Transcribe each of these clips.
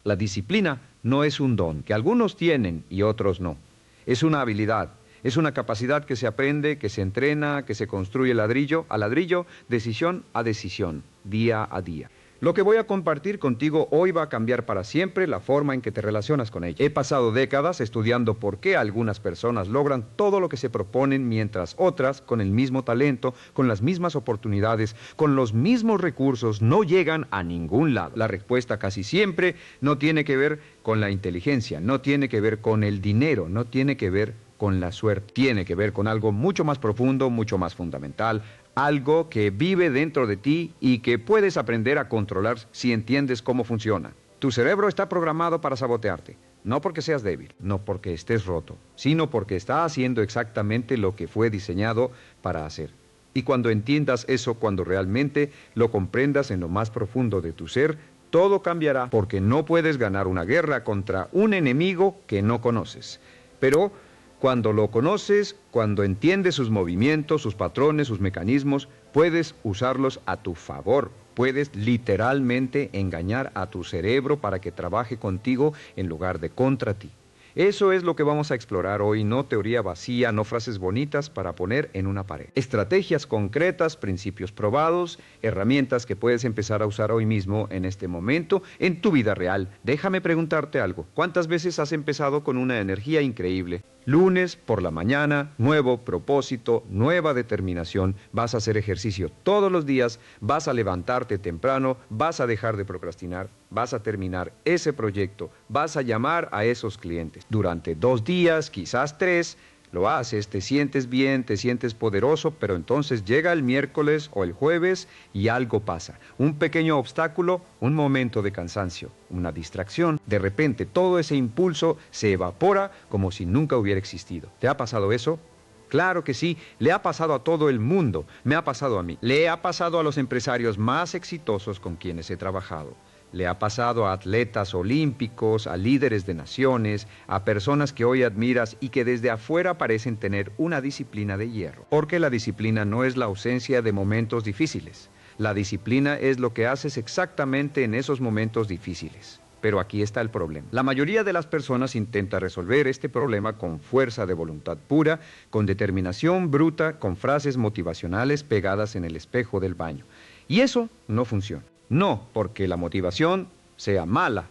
La disciplina no es un don que algunos tienen y otros no. Es una habilidad, es una capacidad que se aprende, que se entrena, que se construye ladrillo a ladrillo, decisión a decisión, día a día. Lo que voy a compartir contigo hoy va a cambiar para siempre la forma en que te relacionas con ella. He pasado décadas estudiando por qué algunas personas logran todo lo que se proponen mientras otras, con el mismo talento, con las mismas oportunidades, con los mismos recursos, no llegan a ningún lado. La respuesta casi siempre no tiene que ver con la inteligencia, no tiene que ver con el dinero, no tiene que ver con la suerte. Tiene que ver con algo mucho más profundo, mucho más fundamental, algo que vive dentro de ti y que puedes aprender a controlar si entiendes cómo funciona. Tu cerebro está programado para sabotearte, no porque seas débil, no porque estés roto, sino porque está haciendo exactamente lo que fue diseñado para hacer. Y cuando entiendas eso, cuando realmente lo comprendas en lo más profundo de tu ser, todo cambiará, porque no puedes ganar una guerra contra un enemigo que no conoces. Pero cuando lo conoces, cuando entiendes sus movimientos, sus patrones, sus mecanismos, puedes usarlos a tu favor. Puedes literalmente engañar a tu cerebro para que trabaje contigo en lugar de contra ti. Eso es lo que vamos a explorar hoy, no teoría vacía, no frases bonitas para poner en una pared. Estrategias concretas, principios probados, herramientas que puedes empezar a usar hoy mismo, en este momento, en tu vida real. Déjame preguntarte algo. ¿Cuántas veces has empezado con una energía increíble? Lunes por la mañana, nuevo propósito, nueva determinación, vas a hacer ejercicio todos los días, vas a levantarte temprano, vas a dejar de procrastinar, vas a terminar ese proyecto, vas a llamar a esos clientes. Durante 2 días, quizás 3, lo haces, te sientes bien, te sientes poderoso, pero entonces llega el miércoles o el jueves y algo pasa. Un pequeño obstáculo, un momento de cansancio, una distracción. De repente todo ese impulso se evapora como si nunca hubiera existido. ¿Te ha pasado eso? Claro que sí, le ha pasado a todo el mundo, me ha pasado a mí. Le ha pasado a los empresarios más exitosos con quienes he trabajado. Le ha pasado a atletas olímpicos, a líderes de naciones, a personas que hoy admiras y que desde afuera parecen tener una disciplina de hierro. Porque la disciplina no es la ausencia de momentos difíciles. La disciplina es lo que haces exactamente en esos momentos difíciles. Pero aquí está el problema. La mayoría de las personas intenta resolver este problema con fuerza de voluntad pura, con determinación bruta, con frases motivacionales pegadas en el espejo del baño. Y eso no funciona. No porque la motivación sea mala,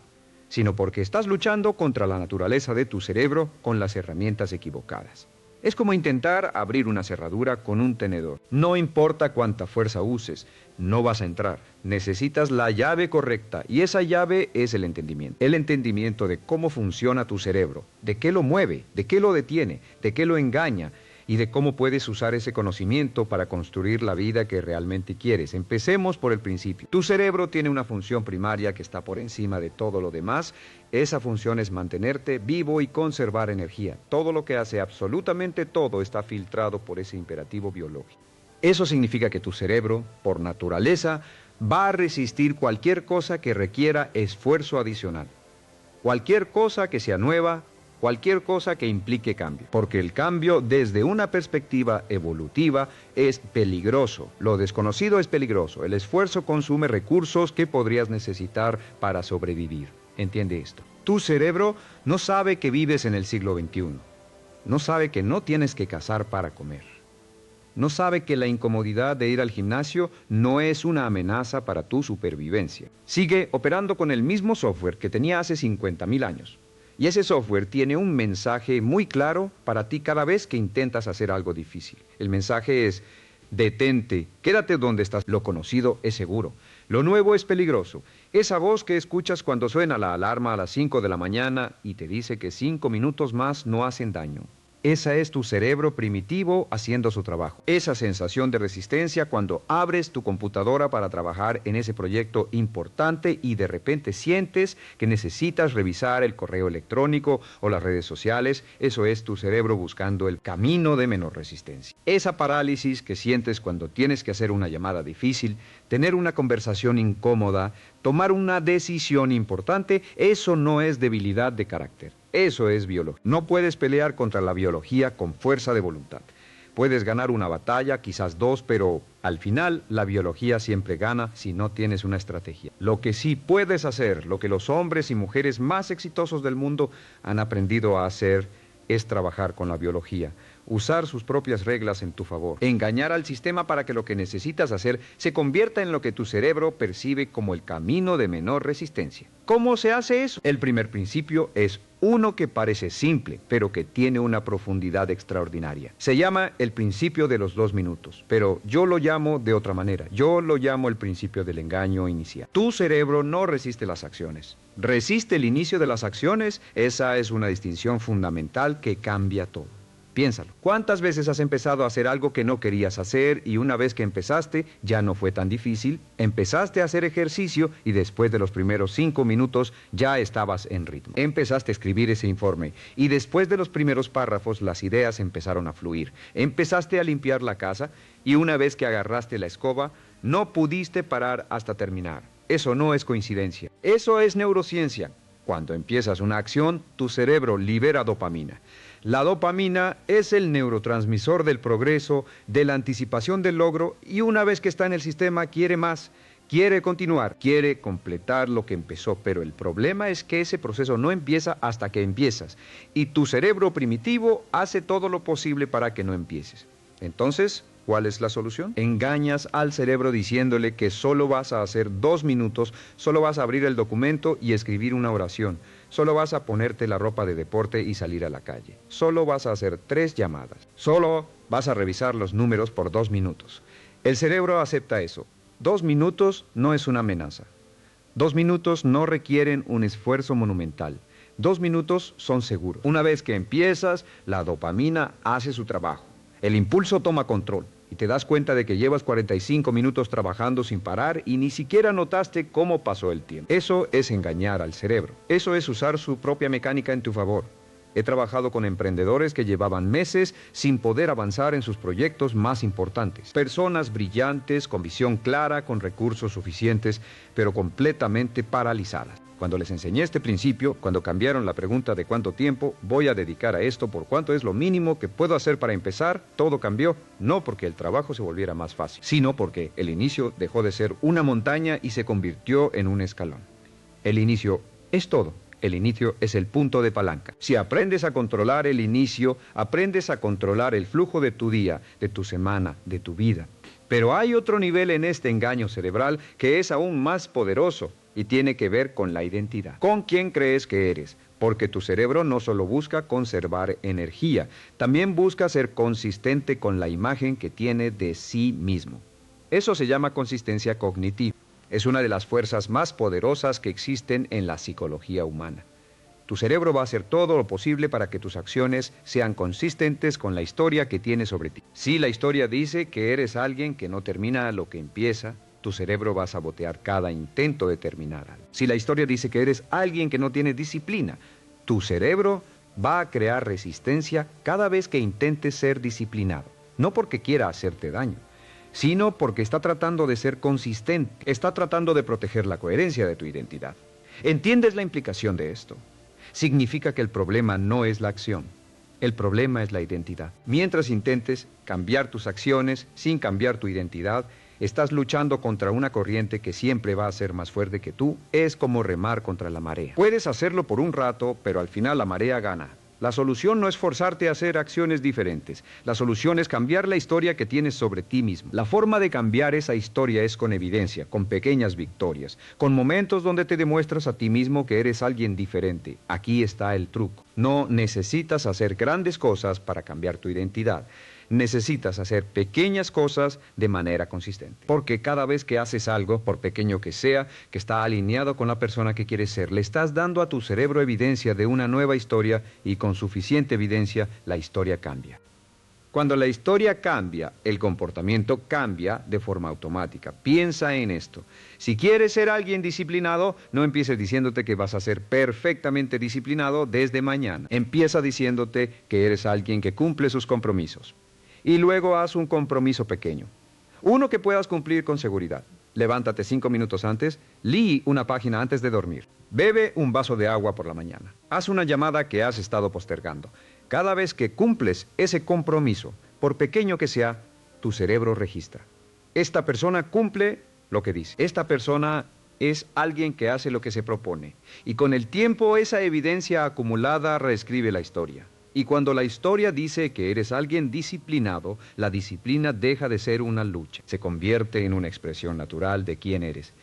sino porque estás luchando contra la naturaleza de tu cerebro con las herramientas equivocadas. Es como intentar abrir una cerradura con un tenedor. No importa cuánta fuerza uses, no vas a entrar. Necesitas la llave correcta y esa llave es el entendimiento. El entendimiento de cómo funciona tu cerebro, de qué lo mueve, de qué lo detiene, de qué lo engaña y de cómo puedes usar ese conocimiento para construir la vida que realmente quieres. Empecemos por el principio. Tu cerebro tiene una función primaria que está por encima de todo lo demás. Esa función es mantenerte vivo y conservar energía. Todo lo que hace, absolutamente todo, está filtrado por ese imperativo biológico. Eso significa que tu cerebro, por naturaleza, va a resistir cualquier cosa que requiera esfuerzo adicional. Cualquier cosa que sea nueva, cualquier cosa que implique cambio, porque el cambio desde una perspectiva evolutiva es peligroso. Lo desconocido es peligroso. El esfuerzo consume recursos que podrías necesitar para sobrevivir. Entiende esto. Tu cerebro no sabe que vives en el siglo XXI. No sabe que no tienes que cazar para comer. No sabe que la incomodidad de ir al gimnasio no es una amenaza para tu supervivencia. Sigue operando con el mismo software que tenía hace 50.000 años. Y ese software tiene un mensaje muy claro para ti cada vez que intentas hacer algo difícil. El mensaje es: detente, quédate donde estás. Lo conocido es seguro. Lo nuevo es peligroso. Esa voz que escuchas cuando suena la alarma a las 5 de la mañana y te dice que 5 minutos más no hacen daño. Esa es tu cerebro primitivo haciendo su trabajo. Esa sensación de resistencia cuando abres tu computadora para trabajar en ese proyecto importante y de repente sientes que necesitas revisar el correo electrónico o las redes sociales, eso es tu cerebro buscando el camino de menor resistencia. Esa parálisis que sientes cuando tienes que hacer una llamada difícil, tener una conversación incómoda, tomar una decisión importante, eso no es debilidad de carácter. Eso es biología. No puedes pelear contra la biología con fuerza de voluntad. Puedes ganar una batalla, quizás dos, pero al final la biología siempre gana si no tienes una estrategia. Lo que sí puedes hacer, lo que los hombres y mujeres más exitosos del mundo han aprendido a hacer, es trabajar con la biología, usar sus propias reglas en tu favor, engañar al sistema para que lo que necesitas hacer se convierta en lo que tu cerebro percibe como el camino de menor resistencia. ¿Cómo se hace eso? El primer principio es uno que parece simple, pero que tiene una profundidad extraordinaria. Se llama el principio de los 2 minutos, pero yo lo llamo de otra manera. Yo lo llamo el principio del engaño inicial. Tu cerebro no resiste las acciones. Resiste el inicio de las acciones. Esa es una distinción fundamental que cambia todo. Piénsalo. ¿Cuántas veces has empezado a hacer algo que no querías hacer y una vez que empezaste ya no fue tan difícil? Empezaste a hacer ejercicio y después de los primeros 5 minutos ya estabas en ritmo. Empezaste a escribir ese informe y después de los primeros párrafos las ideas empezaron a fluir. Empezaste a limpiar la casa y una vez que agarraste la escoba no pudiste parar hasta terminar. Eso no es coincidencia. Eso es neurociencia. Cuando empiezas una acción, tu cerebro libera dopamina. La dopamina es el neurotransmisor del progreso, de la anticipación del logro y una vez que está en el sistema quiere más, quiere continuar, quiere completar lo que empezó, pero el problema es que ese proceso no empieza hasta que empiezas y tu cerebro primitivo hace todo lo posible para que no empieces. Entonces, ¿cuál es la solución? Engañas al cerebro diciéndole que solo vas a hacer 2 minutos, solo vas a abrir el documento y escribir una oración. Solo vas a ponerte la ropa de deporte y salir a la calle. Solo vas a hacer 3 llamadas. Solo vas a revisar los números por 2 minutos. El cerebro acepta eso. 2 minutos no es una amenaza. 2 minutos no requieren un esfuerzo monumental. 2 minutos son seguros. Una vez que empiezas, la dopamina hace su trabajo. El impulso toma control. Y te das cuenta de que llevas 45 minutos trabajando sin parar y ni siquiera notaste cómo pasó el tiempo. Eso es engañar al cerebro. Eso es usar su propia mecánica en tu favor. He trabajado con emprendedores que llevaban meses sin poder avanzar en sus proyectos más importantes. Personas brillantes, con visión clara, con recursos suficientes, pero completamente paralizadas. Cuando les enseñé este principio, cuando cambiaron la pregunta de cuánto tiempo voy a dedicar a esto por cuánto es lo mínimo que puedo hacer para empezar, todo cambió, no porque el trabajo se volviera más fácil, sino porque el inicio dejó de ser una montaña y se convirtió en un escalón. El inicio es todo. El inicio es el punto de palanca. Si aprendes a controlar el inicio, aprendes a controlar el flujo de tu día, de tu semana, de tu vida. Pero hay otro nivel en este engaño cerebral que es aún más poderoso y tiene que ver con la identidad. ¿Con quién crees que eres? Porque tu cerebro no solo busca conservar energía, también busca ser consistente con la imagen que tiene de sí mismo. Eso se llama consistencia cognitiva. Es una de las fuerzas más poderosas que existen en la psicología humana. Tu cerebro va a hacer todo lo posible para que tus acciones sean consistentes con la historia que tienes sobre ti. Si la historia dice que eres alguien que no termina lo que empieza, tu cerebro va a sabotear cada intento de terminar algo. Si la historia dice que eres alguien que no tiene disciplina, tu cerebro va a crear resistencia cada vez que intentes ser disciplinado. No porque quiera hacerte daño, sino porque está tratando de ser consistente, está tratando de proteger la coherencia de tu identidad. ¿Entiendes la implicación de esto? Significa que el problema no es la acción, el problema es la identidad. Mientras intentes cambiar tus acciones sin cambiar tu identidad, estás luchando contra una corriente que siempre va a ser más fuerte que tú. Es como remar contra la marea. Puedes hacerlo por un rato, pero al final la marea gana. La solución no es forzarte a hacer acciones diferentes. La solución es cambiar la historia que tienes sobre ti mismo. La forma de cambiar esa historia es con evidencia, con pequeñas victorias, con momentos donde te demuestras a ti mismo que eres alguien diferente. Aquí está el truco. No necesitas hacer grandes cosas para cambiar tu identidad. Necesitas hacer pequeñas cosas de manera consistente. Porque cada vez que haces algo, por pequeño que sea, que está alineado con la persona que quieres ser, le estás dando a tu cerebro evidencia de una nueva historia y con suficiente evidencia la historia cambia. Cuando la historia cambia, el comportamiento cambia de forma automática. Piensa en esto. Si quieres ser alguien disciplinado, no empieces diciéndote que vas a ser perfectamente disciplinado desde mañana. Empieza diciéndote que eres alguien que cumple sus compromisos. Y luego haz un compromiso pequeño. Uno que puedas cumplir con seguridad. Levántate 5 minutos antes, lee una página antes de dormir. Bebe un vaso de agua por la mañana. Haz una llamada que has estado postergando. Cada vez que cumples ese compromiso, Por pequeño que sea, tu cerebro registra. Esta persona cumple lo que dice. Esta persona es alguien que hace lo que se propone. Y con el tiempo esa evidencia acumulada reescribe la historia. Y cuando la historia dice que eres alguien disciplinado, la disciplina deja de ser una lucha. Se convierte en una expresión natural de quién eres.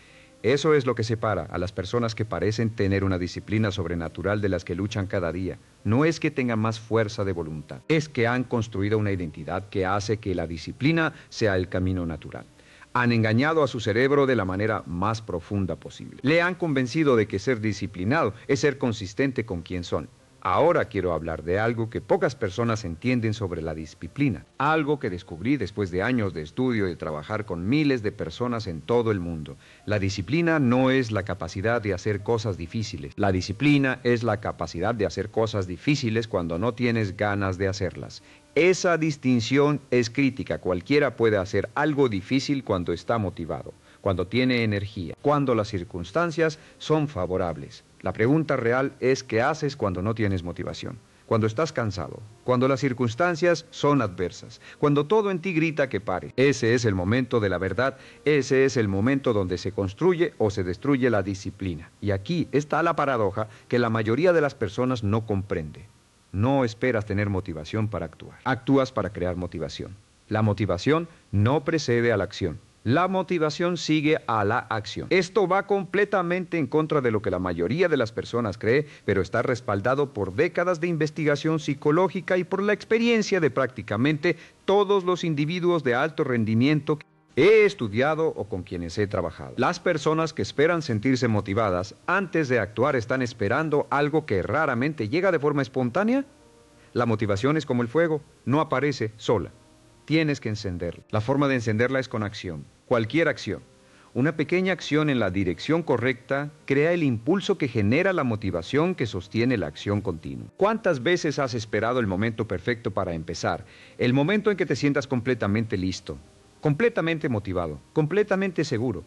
Eso es lo que separa a las personas que parecen tener una disciplina sobrenatural de las que luchan cada día. No es que tengan más fuerza de voluntad, es que han construido una identidad que hace que la disciplina sea el camino natural. Han engañado a su cerebro de la manera más profunda posible. Le han convencido de que ser disciplinado es ser consistente con quien son. Ahora quiero hablar de algo que pocas personas entienden sobre la disciplina. Algo que descubrí después de años de estudio y de trabajar con miles de personas en todo el mundo. La disciplina no es la capacidad de hacer cosas difíciles. La disciplina es la capacidad de hacer cosas difíciles cuando no tienes ganas de hacerlas. Esa distinción es crítica. Cualquiera puede hacer algo difícil cuando está motivado, cuando tiene energía, cuando las circunstancias son favorables. La pregunta real es ¿qué haces cuando no tienes motivación? Cuando estás cansado, cuando las circunstancias son adversas, cuando todo en ti grita que pare. Ese es el momento de la verdad, ese es el momento donde se construye o se destruye la disciplina. Y aquí está la paradoja que la mayoría de las personas no comprende. No esperas tener motivación para actuar. Actúas para crear motivación. La motivación no precede a la acción. La motivación sigue a la acción. Esto va completamente en contra de lo que la mayoría de las personas cree, pero está respaldado por décadas de investigación psicológica y por la experiencia de prácticamente todos los individuos de alto rendimiento que he estudiado o con quienes he trabajado. Las personas que esperan sentirse motivadas antes de actuar están esperando algo que raramente llega de forma espontánea. La motivación es como el fuego, no aparece sola. Tienes que encenderla. La forma de encenderla es con acción, cualquier acción. Una pequeña acción en la dirección correcta crea el impulso que genera la motivación que sostiene la acción continua. ¿Cuántas veces has esperado el momento perfecto para empezar? El momento en que te sientas completamente listo, completamente motivado, completamente seguro.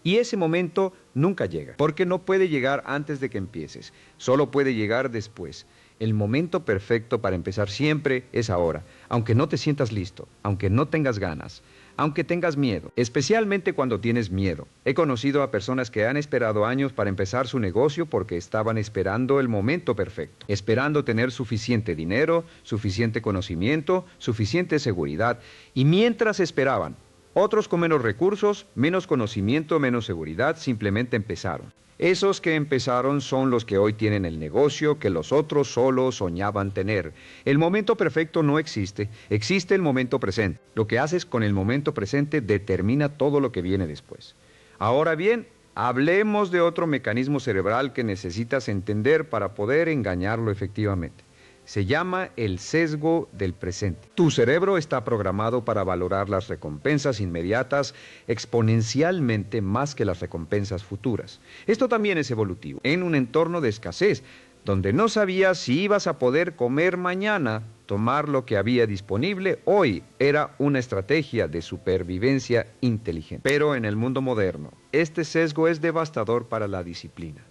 Y ese momento nunca llega, porque no puede llegar antes de que empieces, solo puede llegar después. El momento perfecto para empezar siempre es ahora, aunque no te sientas listo, aunque no tengas ganas, aunque tengas miedo, especialmente cuando tienes miedo. He conocido a personas que han esperado años para empezar su negocio porque estaban esperando el momento perfecto, esperando tener suficiente dinero, suficiente conocimiento, suficiente seguridad, y mientras esperaban, otros con menos recursos, menos conocimiento, menos seguridad, simplemente empezaron. Esos que empezaron son los que hoy tienen el negocio que los otros solo soñaban tener. El momento perfecto no existe, existe el momento presente. Lo que haces con el momento presente determina todo lo que viene después. Ahora bien, hablemos de otro mecanismo cerebral que necesitas entender para poder engañarlo efectivamente. Se llama el sesgo del presente. Tu cerebro está programado para valorar las recompensas inmediatas exponencialmente más que las recompensas futuras. Esto también es evolutivo. En un entorno de escasez, donde no sabías si ibas a poder comer mañana, tomar lo que había disponible hoy era una estrategia de supervivencia inteligente. Pero en el mundo moderno, este sesgo es devastador para la disciplina.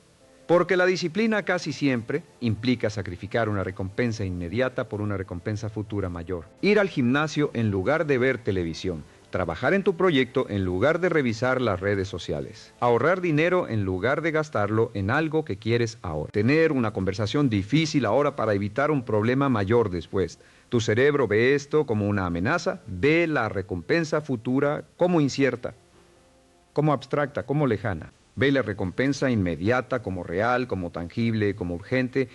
Porque la disciplina casi siempre implica sacrificar una recompensa inmediata por una recompensa futura mayor. Ir al gimnasio en lugar de ver televisión. Trabajar en tu proyecto en lugar de revisar las redes sociales. Ahorrar dinero en lugar de gastarlo en algo que quieres ahora. Tener una conversación difícil ahora para evitar un problema mayor después. Tu cerebro ve esto como una amenaza, ve la recompensa futura como incierta, como abstracta, como lejana. Ve la recompensa inmediata como real, como tangible, como urgente.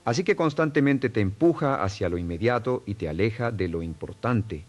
Así que constantemente te empuja hacia lo inmediato y te aleja de lo importante.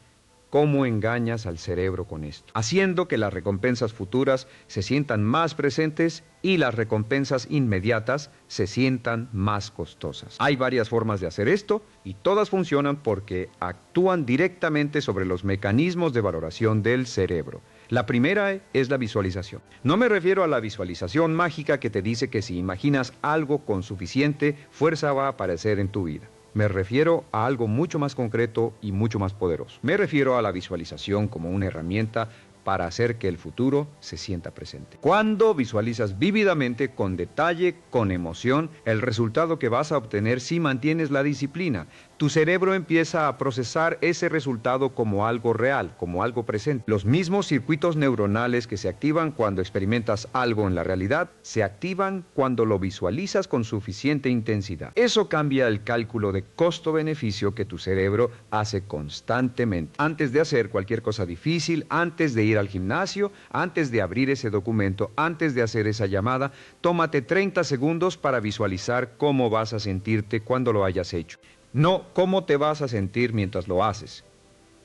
¿Cómo engañas al cerebro con esto? Haciendo que las recompensas futuras se sientan más presentes y las recompensas inmediatas se sientan más costosas. Hay varias formas de hacer esto y todas funcionan porque actúan directamente sobre los mecanismos de valoración del cerebro. La primera es la visualización. No me refiero a la visualización mágica que te dice que si imaginas algo con suficiente fuerza va a aparecer en tu vida. Me refiero a algo mucho más concreto y mucho más poderoso. Me refiero a la visualización como una herramienta para hacer que el futuro se sienta presente. Cuando visualizas vívidamente, con detalle, con emoción, el resultado que vas a obtener si mantienes la disciplina, tu cerebro empieza a procesar ese resultado como algo real, como algo presente. Los mismos circuitos neuronales que se activan cuando experimentas algo en la realidad, se activan cuando lo visualizas con suficiente intensidad. Eso cambia el cálculo de costo-beneficio que tu cerebro hace constantemente. Antes de hacer cualquier cosa difícil, antes de ir al gimnasio, antes de abrir ese documento, antes de hacer esa llamada, tómate 30 segundos para visualizar cómo vas a sentirte cuando lo hayas hecho. No cómo te vas a sentir mientras lo haces.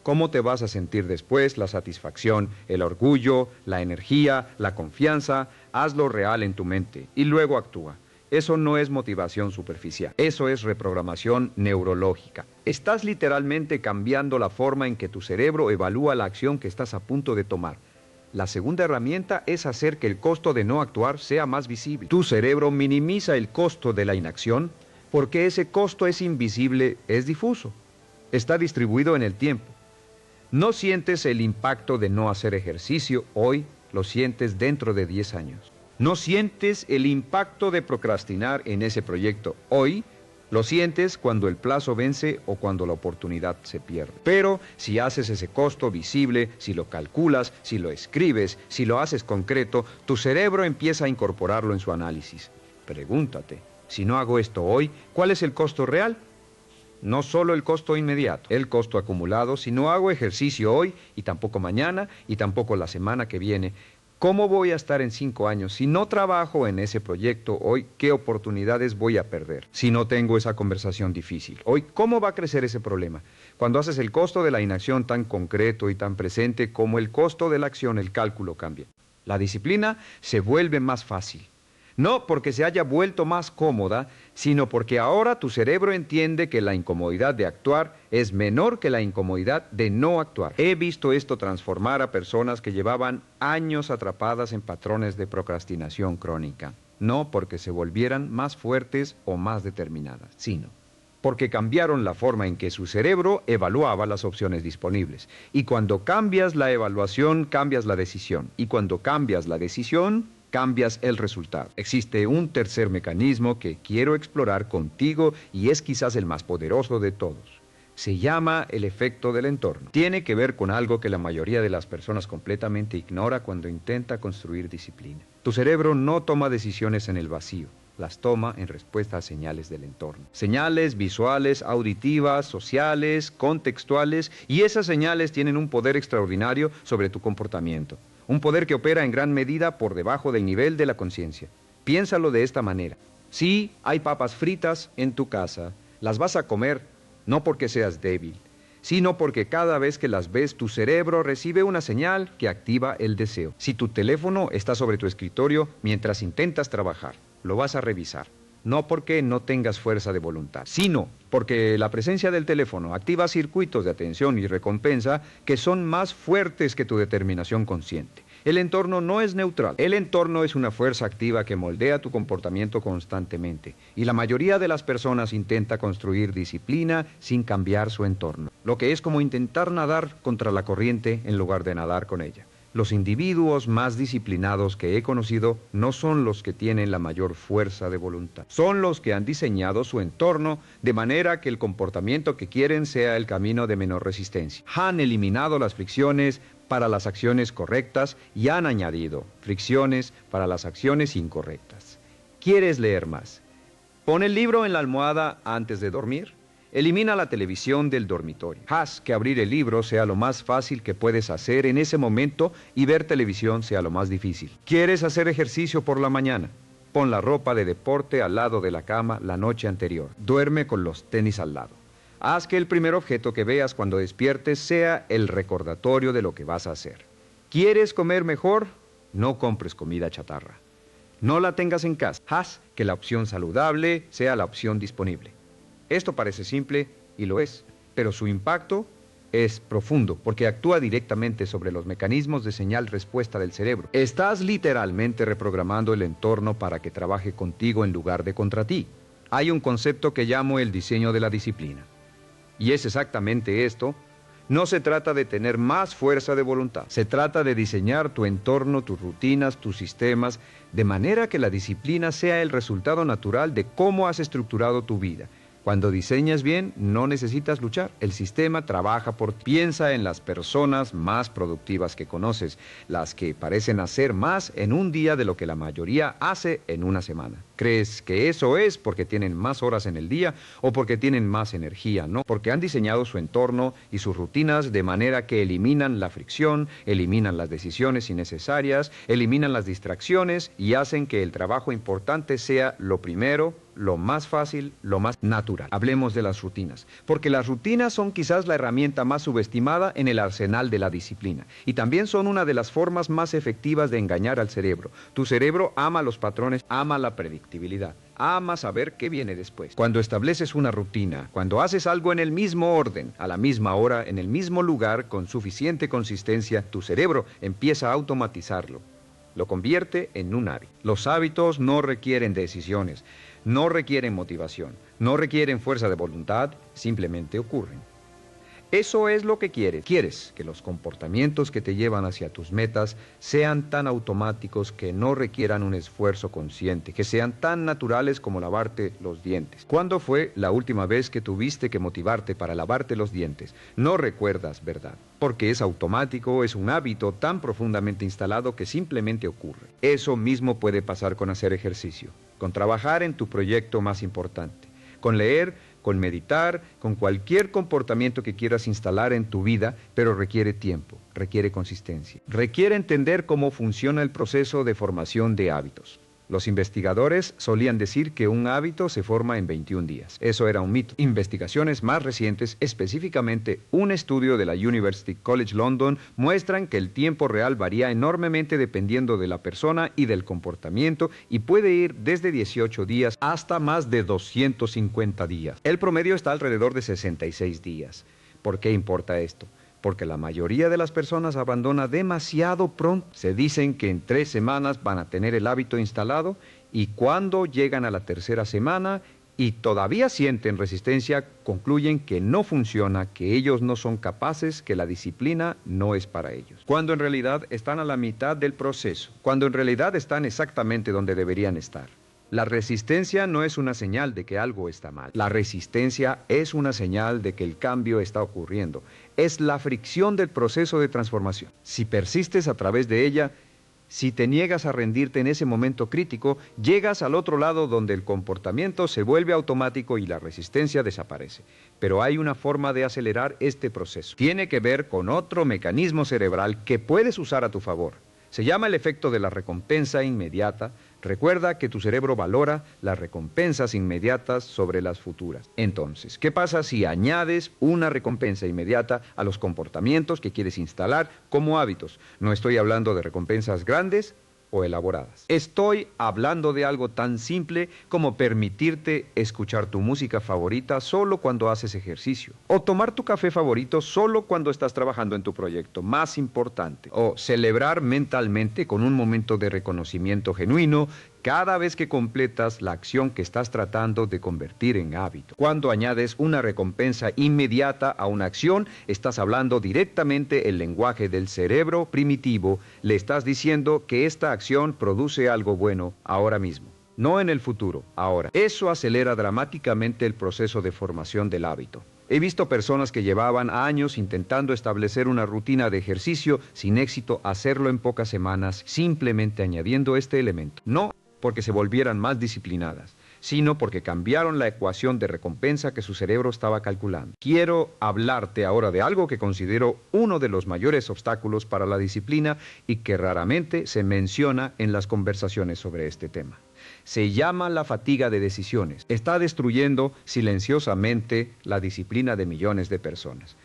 Cómo te vas a sentir después, la satisfacción, el orgullo, la energía, la confianza. Hazlo real en tu mente y luego actúa. Eso no es motivación superficial, eso es reprogramación neurológica. Estás literalmente cambiando la forma en que tu cerebro evalúa la acción que estás a punto de tomar. La segunda herramienta es hacer que el costo de no actuar sea más visible. Tu cerebro minimiza el costo de la inacción porque ese costo es invisible, es difuso, está distribuido en el tiempo. No sientes el impacto de no hacer ejercicio hoy, lo sientes dentro de 10 años. No sientes el impacto de procrastinar en ese proyecto hoy, lo sientes cuando el plazo vence o cuando la oportunidad se pierde. Pero si haces ese costo visible, si lo calculas, si lo escribes, si lo haces concreto, tu cerebro empieza a incorporarlo en su análisis. Pregúntate, si no hago esto hoy, ¿cuál es el costo real? No solo el costo inmediato, el costo acumulado. Si no hago ejercicio hoy, y tampoco mañana, y tampoco la semana que viene, ¿cómo voy a estar en 5 años? Si no trabajo en ese proyecto hoy, ¿qué oportunidades voy a perder? Si no tengo esa conversación difícil. Hoy, ¿cómo va a crecer ese problema? Cuando haces el costo de la inacción tan concreto y tan presente como el costo de la acción, el cálculo cambia. La disciplina se vuelve más fácil. No porque se haya vuelto más cómoda, sino porque ahora tu cerebro entiende que la incomodidad de actuar es menor que la incomodidad de no actuar. He visto esto transformar a personas que llevaban años atrapadas en patrones de procrastinación crónica. No porque se volvieran más fuertes o más determinadas, sino porque cambiaron la forma en que su cerebro evaluaba las opciones disponibles. Y cuando cambias la evaluación, cambias la decisión. Y cuando cambias la decisión, cambias el resultado. Existe un tercer mecanismo que quiero explorar contigo y es quizás el más poderoso de todos. Se llama el efecto del entorno. Tiene que ver con algo que la mayoría de las personas completamente ignora cuando intenta construir disciplina. Tu cerebro no toma decisiones en el vacío, las toma en respuesta a señales del entorno. Señales visuales, auditivas, sociales, contextuales, y esas señales tienen un poder extraordinario sobre tu comportamiento. Un poder que opera en gran medida por debajo del nivel de la conciencia. Piénsalo de esta manera. Si hay papas fritas en tu casa, las vas a comer no porque seas débil, sino porque cada vez que las ves tu cerebro recibe una señal que activa el deseo. Si tu teléfono está sobre tu escritorio mientras intentas trabajar, lo vas a revisar. No porque no tengas fuerza de voluntad, sino porque la presencia del teléfono activa circuitos de atención y recompensa que son más fuertes que tu determinación consciente. El entorno no es neutral. El entorno es una fuerza activa que moldea tu comportamiento constantemente. Y la mayoría de las personas intenta construir disciplina sin cambiar su entorno. Lo que es como intentar nadar contra la corriente en lugar de nadar con ella. Los individuos más disciplinados que he conocido no son los que tienen la mayor fuerza de voluntad. Son los que han diseñado su entorno de manera que el comportamiento que quieren sea el camino de menor resistencia. Han eliminado las fricciones para las acciones correctas y han añadido fricciones para las acciones incorrectas. ¿Quieres leer más? Pon el libro en la almohada antes de dormir. Elimina la televisión del dormitorio. Haz que abrir el libro sea lo más fácil que puedes hacer en ese momento y ver televisión sea lo más difícil. ¿Quieres hacer ejercicio por la mañana? Pon la ropa de deporte al lado de la cama la noche anterior. Duerme con los tenis al lado. Haz que el primer objeto que veas cuando despiertes sea el recordatorio de lo que vas a hacer. ¿Quieres comer mejor? No compres comida chatarra. No la tengas en casa. Haz que la opción saludable sea la opción disponible. Esto parece simple, y lo es, pero su impacto es profundo, porque actúa directamente sobre los mecanismos de señal-respuesta del cerebro. Estás literalmente reprogramando el entorno para que trabaje contigo en lugar de contra ti. Hay un concepto que llamo el diseño de la disciplina. Y es exactamente esto No se trata de tener más fuerza de voluntad. Se trata de diseñar tu entorno, tus rutinas, tus sistemas, de manera que la disciplina sea el resultado natural de cómo has estructurado tu vida. Cuando diseñas bien, no necesitas luchar. El sistema trabaja por ti. Piensa en las personas más productivas que conoces, las que parecen hacer más en un día de lo que la mayoría hace en una semana. ¿Crees que eso es porque tienen más horas en el día o porque tienen más energía? No, porque han diseñado su entorno y sus rutinas de manera que eliminan la fricción, eliminan las decisiones innecesarias, eliminan las distracciones y hacen que el trabajo importante sea lo primero, lo más fácil, lo más natural. Hablemos de las rutinas, porque las rutinas son quizás la herramienta más subestimada en el arsenal de la disciplina y también son una de las formas más efectivas de engañar al cerebro. Tu cerebro ama los patrones, ama la predictibilidad, ama saber qué viene después. Cuando estableces una rutina, cuando haces algo en el mismo orden, a la misma hora, en el mismo lugar, con suficiente consistencia, tu cerebro empieza a automatizarlo. Lo convierte en un hábito. Los hábitos no requieren decisiones, no requieren motivación, no requieren fuerza de voluntad, simplemente ocurren. Eso es lo que quieres. Quieres que los comportamientos que te llevan hacia tus metas sean tan automáticos que no requieran un esfuerzo consciente, que sean tan naturales como lavarte los dientes. ¿Cuándo fue la última vez que tuviste que motivarte para lavarte los dientes? No recuerdas, ¿verdad? Porque es automático, es un hábito tan profundamente instalado que simplemente ocurre. Eso mismo puede pasar con hacer ejercicio, con trabajar en tu proyecto más importante, con leer, con meditar, con cualquier comportamiento que quieras instalar en tu vida, pero requiere tiempo, requiere consistencia. Requiere entender cómo funciona el proceso de formación de hábitos. Los investigadores solían decir que un hábito se forma en 21 días. Eso era un mito. Investigaciones más recientes, específicamente un estudio de la University College London, muestran que el tiempo real varía enormemente dependiendo de la persona y del comportamiento y puede ir desde 18 días hasta más de 250 días. El promedio está alrededor de 66 días. ¿Por qué importa esto? Porque la mayoría de las personas abandona demasiado pronto. Se dicen que en 3 semanas van a tener el hábito instalado y cuando llegan a la tercera semana y todavía sienten resistencia, concluyen que no funciona, que ellos no son capaces, que la disciplina no es para ellos. Cuando en realidad están a la mitad del proceso, cuando en realidad están exactamente donde deberían estar. La resistencia no es una señal de que algo está mal. La resistencia es una señal de que el cambio está ocurriendo. Es la fricción del proceso de transformación. Si persistes a través de ella, si te niegas a rendirte en ese momento crítico, llegas al otro lado donde el comportamiento se vuelve automático y la resistencia desaparece. Pero hay una forma de acelerar este proceso. Tiene que ver con otro mecanismo cerebral que puedes usar a tu favor. Se llama el efecto de la recompensa inmediata. Recuerda que tu cerebro valora las recompensas inmediatas sobre las futuras. Entonces, ¿qué pasa si añades una recompensa inmediata a los comportamientos que quieres instalar como hábitos? No estoy hablando de recompensas grandes o elaboradas. Estoy hablando de algo tan simple como permitirte escuchar tu música favorita solo cuando haces ejercicio, o tomar tu café favorito solo cuando estás trabajando en tu proyecto más importante, o celebrar mentalmente con un momento de reconocimiento genuino cada vez que completas la acción que estás tratando de convertir en hábito. Cuando añades una recompensa inmediata a una acción, estás hablando directamente el lenguaje del cerebro primitivo. Le estás diciendo que esta acción produce algo bueno ahora mismo, no en el futuro, ahora. Eso acelera dramáticamente el proceso de formación del hábito. He visto personas que llevaban años intentando establecer una rutina de ejercicio sin éxito hacerlo en pocas semanas, simplemente añadiendo este elemento. No porque se volvieran más disciplinadas, sino porque cambiaron la ecuación de recompensa que su cerebro estaba calculando. Quiero hablarte ahora de algo que considero uno de los mayores obstáculos para la disciplina y que raramente se menciona en las conversaciones sobre este tema. Se llama la fatiga de decisiones. Está destruyendo silenciosamente la disciplina de millones de personas.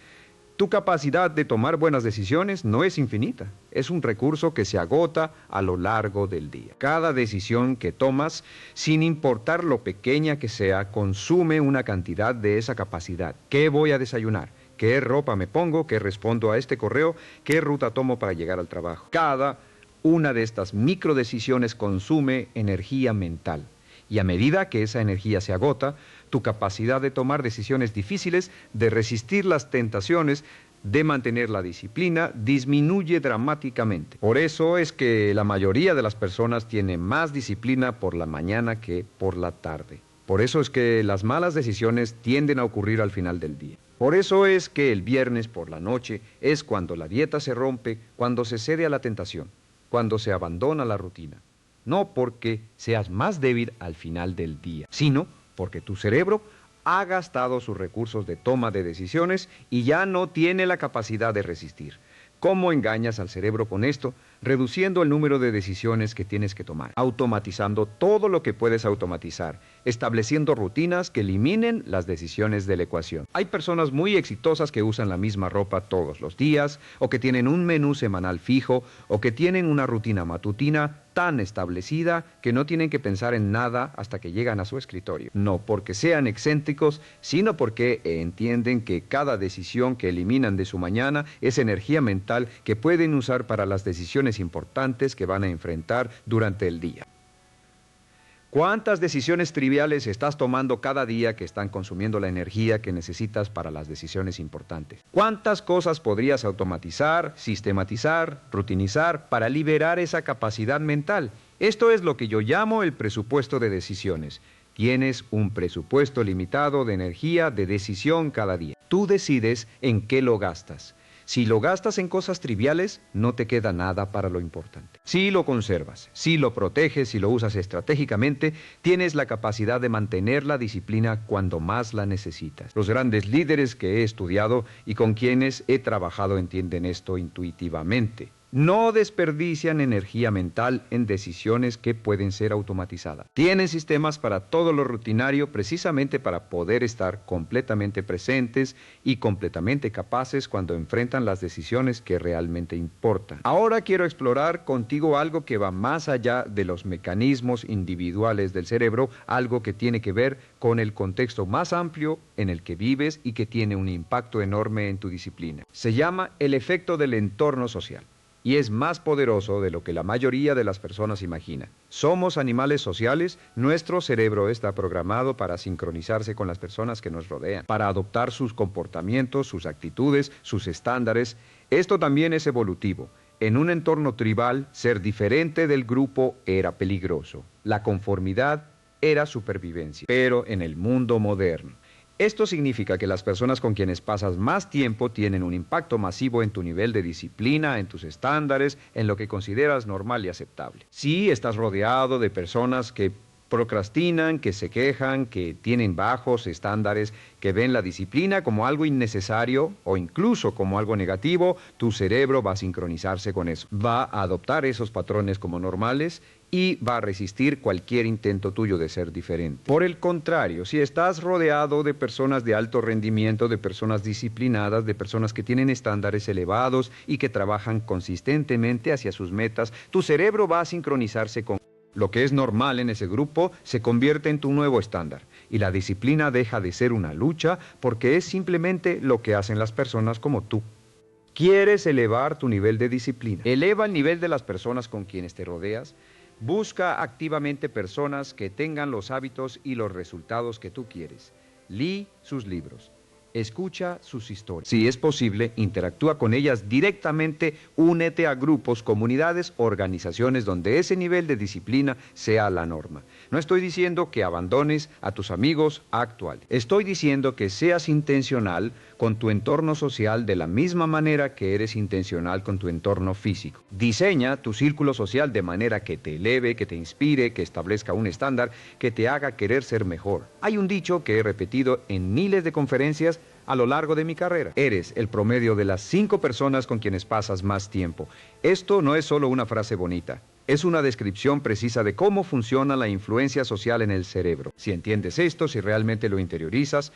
Tu capacidad de tomar buenas decisiones no es infinita, es un recurso que se agota a lo largo del día. Cada decisión que tomas, sin importar lo pequeña que sea, consume una cantidad de esa capacidad. ¿Qué voy a desayunar? ¿Qué ropa me pongo? ¿Qué respondo a este correo? ¿Qué ruta tomo para llegar al trabajo? Cada una de estas microdecisiones consume energía mental. Y a medida que esa energía se agota, tu capacidad de tomar decisiones difíciles, de resistir las tentaciones, de mantener la disciplina disminuye dramáticamente. Por eso es que la mayoría de las personas tienen más disciplina por la mañana que por la tarde. Por eso es que las malas decisiones tienden a ocurrir al final del día. Por eso es que el viernes por la noche es cuando la dieta se rompe, cuando se cede a la tentación, cuando se abandona la rutina. No porque seas más débil al final del día, sino porque tu cerebro ha gastado sus recursos de toma de decisiones y ya no tiene la capacidad de resistir. ¿Cómo engañas al cerebro con esto? Reduciendo el número de decisiones que tienes que tomar, automatizando todo lo que puedes automatizar, estableciendo rutinas que eliminen las decisiones de la ecuación. Hay personas muy exitosas que usan la misma ropa todos los días, o que tienen un menú semanal fijo, o que tienen una rutina matutina tan establecida que no tienen que pensar en nada hasta que llegan a su escritorio. No porque sean excéntricos, sino porque entienden que cada decisión que eliminan de su mañana es energía mental que pueden usar para las decisiones importantes que van a enfrentar durante el día. ¿Cuántas decisiones triviales estás tomando cada día que están consumiendo la energía que necesitas para las decisiones importantes? ¿Cuántas cosas podrías automatizar, sistematizar, rutinizar para liberar esa capacidad mental? Esto es lo que yo llamo el presupuesto de decisiones. Tienes un presupuesto limitado de energía de decisión cada día. Tú decides en qué lo gastas. Si lo gastas en cosas triviales, no te queda nada para lo importante. Si lo conservas, si lo proteges, si lo usas estratégicamente, tienes la capacidad de mantener la disciplina cuando más la necesitas. Los grandes líderes que he estudiado y con quienes he trabajado entienden esto intuitivamente. No desperdician energía mental en decisiones que pueden ser automatizadas. Tienen sistemas para todo lo rutinario precisamente para poder estar completamente presentes y completamente capaces cuando enfrentan las decisiones que realmente importan. Ahora quiero explorar contigo algo que va más allá de los mecanismos individuales del cerebro, algo que tiene que ver con el contexto más amplio en el que vives y que tiene un impacto enorme en tu disciplina. Se llama el efecto del entorno social. Y es más poderoso de lo que la mayoría de las personas imagina. Somos animales sociales, nuestro cerebro está programado para sincronizarse con las personas que nos rodean, para adoptar sus comportamientos, sus actitudes, sus estándares. Esto también es evolutivo. En un entorno tribal, ser diferente del grupo era peligroso. La conformidad era supervivencia. Pero en el mundo moderno, esto significa que las personas con quienes pasas más tiempo tienen un impacto masivo en tu nivel de disciplina, en tus estándares, en lo que consideras normal y aceptable. Si estás rodeado de personas que procrastinan, que se quejan, que tienen bajos estándares, que ven la disciplina como algo innecesario o incluso como algo negativo, tu cerebro va a sincronizarse con eso. Va a adoptar esos patrones como normales y va a resistir cualquier intento tuyo de ser diferente. Por el contrario, si estás rodeado de personas de alto rendimiento, de personas disciplinadas, de personas que tienen estándares elevados y que trabajan consistentemente hacia sus metas, tu cerebro va a sincronizarse con lo que es normal en ese grupo, se convierte en tu nuevo estándar. Y la disciplina deja de ser una lucha porque es simplemente lo que hacen las personas como tú. ¿Quieres elevar tu nivel de disciplina? Eleva el nivel de las personas con quienes te rodeas. Busca activamente personas que tengan los hábitos y los resultados que tú quieres. Lee sus libros. Escucha sus historias. Si es posible, interactúa con ellas directamente, únete a grupos, comunidades, organizaciones donde ese nivel de disciplina sea la norma. No estoy diciendo que abandones a tus amigos actuales. Estoy diciendo que seas intencional con tu entorno social de la misma manera que eres intencional con tu entorno físico. Diseña tu círculo social de manera que te eleve, que te inspire, que establezca un estándar, que te haga querer ser mejor. Hay un dicho que he repetido en miles de conferencias a lo largo de mi carrera. Eres el promedio de las 5 personas con quienes pasas más tiempo. Esto no es solo una frase bonita. Es una descripción precisa de cómo funciona la influencia social en el cerebro. Si entiendes esto, si realmente lo interiorizas,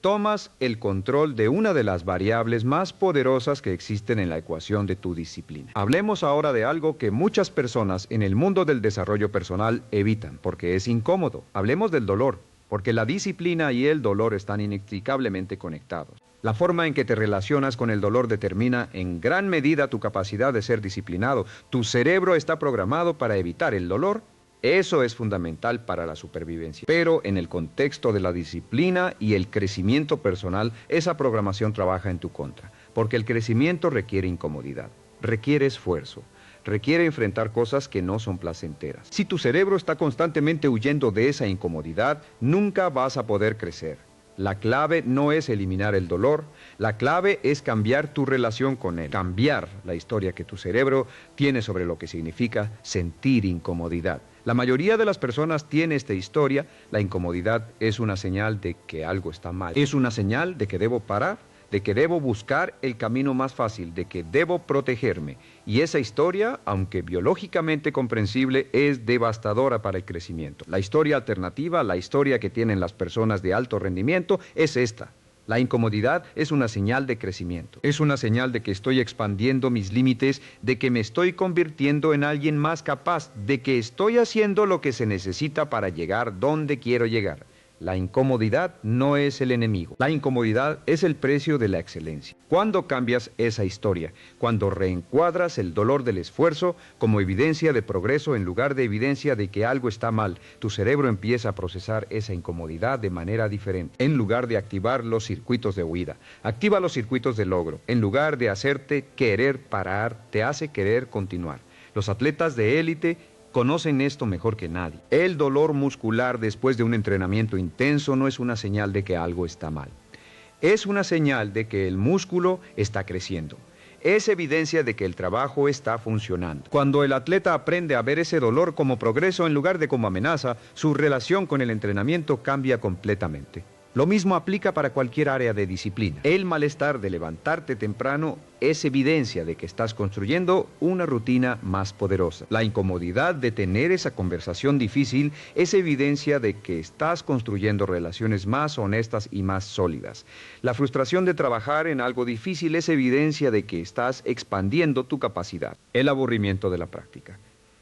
tomas el control de una de las variables más poderosas que existen en la ecuación de tu disciplina. Hablemos ahora de algo que muchas personas en el mundo del desarrollo personal evitan, porque es incómodo. Hablemos del dolor, porque la disciplina y el dolor están inextricablemente conectados. La forma en que te relacionas con el dolor determina en gran medida tu capacidad de ser disciplinado. Tu cerebro está programado para evitar el dolor. Eso es fundamental para la supervivencia. Pero en el contexto de la disciplina y el crecimiento personal, esa programación trabaja en tu contra. porque el crecimiento requiere incomodidad, requiere esfuerzo, requiere enfrentar cosas que no son placenteras. Si tu cerebro está constantemente huyendo de esa incomodidad, nunca vas a poder crecer. La clave no es eliminar el dolor, la clave es cambiar tu relación con él, cambiar la historia que tu cerebro tiene sobre lo que significa sentir incomodidad. La mayoría de las personas tiene esta historia. La incomodidad es una señal de que algo está mal, es una señal de que debo parar, de que debo buscar el camino más fácil, de que debo protegerme. Y esa historia, aunque biológicamente comprensible, es devastadora para el crecimiento. La historia alternativa, la historia que tienen las personas de alto rendimiento, es esta. La incomodidad es una señal de crecimiento. Es una señal de que estoy expandiendo mis límites, de que me estoy convirtiendo en alguien más capaz, de que estoy haciendo lo que se necesita para llegar donde quiero llegar. La incomodidad no es el enemigo. La incomodidad es el precio de la excelencia. ¿Cuándo cambias esa historia? Cuando reencuadras el dolor del esfuerzo como evidencia de progreso en lugar de evidencia de que algo está mal. Tu cerebro empieza a procesar esa incomodidad de manera diferente. En lugar de activar los circuitos de huida, activa los circuitos de logro. En lugar de hacerte querer parar, te hace querer continuar. Los atletas de élite conocen esto mejor que nadie. El dolor muscular después de un entrenamiento intenso no es una señal de que algo está mal. Es una señal de que el músculo está creciendo. Es evidencia de que el trabajo está funcionando. Cuando el atleta aprende a ver ese dolor como progreso en lugar de como amenaza, su relación con el entrenamiento cambia completamente. Lo mismo aplica para cualquier área de disciplina. El malestar de levantarte temprano es evidencia de que estás construyendo una rutina más poderosa. La incomodidad de tener esa conversación difícil es evidencia de que estás construyendo relaciones más honestas y más sólidas. La frustración de trabajar en algo difícil es evidencia de que estás expandiendo tu capacidad. El aburrimiento de la práctica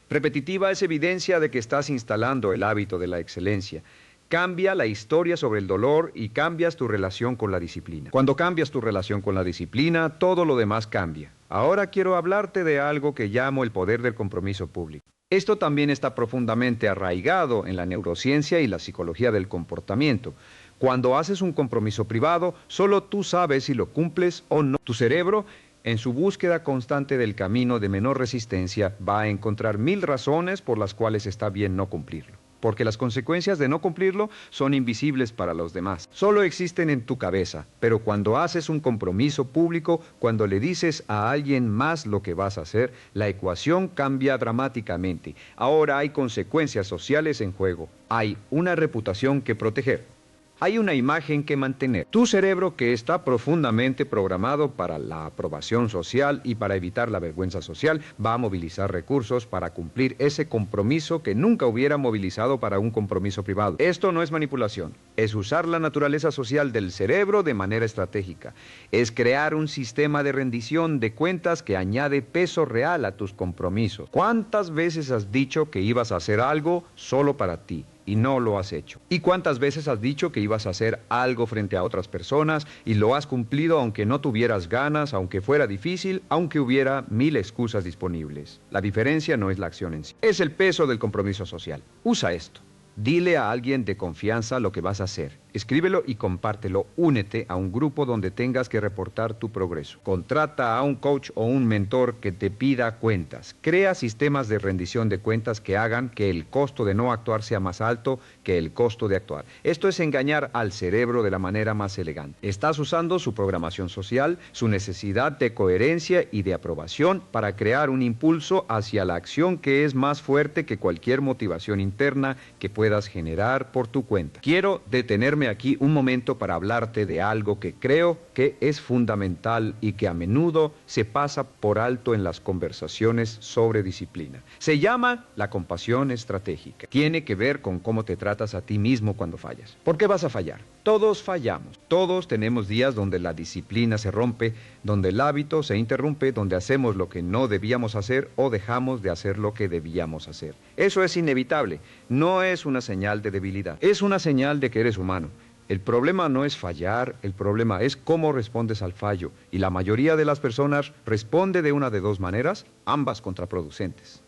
repetitiva es evidencia de que estás instalando el hábito de la excelencia. Cambia la historia sobre el dolor y cambias tu relación con la disciplina. Cuando cambias tu relación con la disciplina, todo lo demás cambia. Ahora quiero hablarte de algo que llamo el poder del compromiso público. Esto también está profundamente arraigado en la neurociencia y la psicología del comportamiento. Cuando haces un compromiso privado, solo tú sabes si lo cumples o no. Tu cerebro, en su búsqueda constante del camino de menor resistencia, va a encontrar 1000 razones por las cuales está bien no cumplirlo. Porque las consecuencias de no cumplirlo son invisibles para los demás. Solo existen en tu cabeza, pero cuando haces un compromiso público, cuando le dices a alguien más lo que vas a hacer, la ecuación cambia dramáticamente. Ahora hay consecuencias sociales en juego. Hay una reputación que proteger. Hay una imagen que mantener. Tu cerebro, que está profundamente programado para la aprobación social y para evitar la vergüenza social, va a movilizar recursos para cumplir ese compromiso que nunca hubiera movilizado para un compromiso privado. Esto no es manipulación, es usar la naturaleza social del cerebro de manera estratégica. Es crear un sistema de rendición de cuentas que añade peso real a tus compromisos. ¿Cuántas veces has dicho que ibas a hacer algo solo para ti y no lo has hecho? ¿Y cuántas veces has dicho que ibas a hacer algo frente a otras personas y lo has cumplido aunque no tuvieras ganas, aunque fuera difícil, aunque hubiera 1000 excusas disponibles? La diferencia no es la acción en sí, es el peso del compromiso social. Usa esto. Dile a alguien de confianza lo que vas a hacer. Escríbelo y compártelo. Únete a un grupo donde tengas que reportar tu progreso. Contrata a un coach o un mentor que te pida cuentas. Crea sistemas de rendición de cuentas que hagan que el costo de no actuar sea más alto que el costo de actuar. Esto es engañar al cerebro de la manera más elegante. Estás usando su programación social, su necesidad de coherencia y de aprobación para crear un impulso hacia la acción que es más fuerte que cualquier motivación interna que puedas generar por tu cuenta. Quiero detenerme aquí un momento para hablarte de algo que creo que es fundamental y que a menudo se pasa por alto en las conversaciones sobre disciplina. Se llama la compasión estratégica. Tiene que ver con cómo te tratas a ti mismo cuando fallas. ¿Por qué vas a fallar? Todos fallamos. Todos tenemos días donde la disciplina se rompe, donde el hábito se interrumpe, donde hacemos lo que no debíamos hacer o dejamos de hacer lo que debíamos hacer. Eso es inevitable. No es una señal de debilidad. Es una señal de que eres humano. El problema no es fallar, el problema es cómo respondes al fallo. Y la mayoría de las personas responde de una de dos maneras, ambas contraproducentes.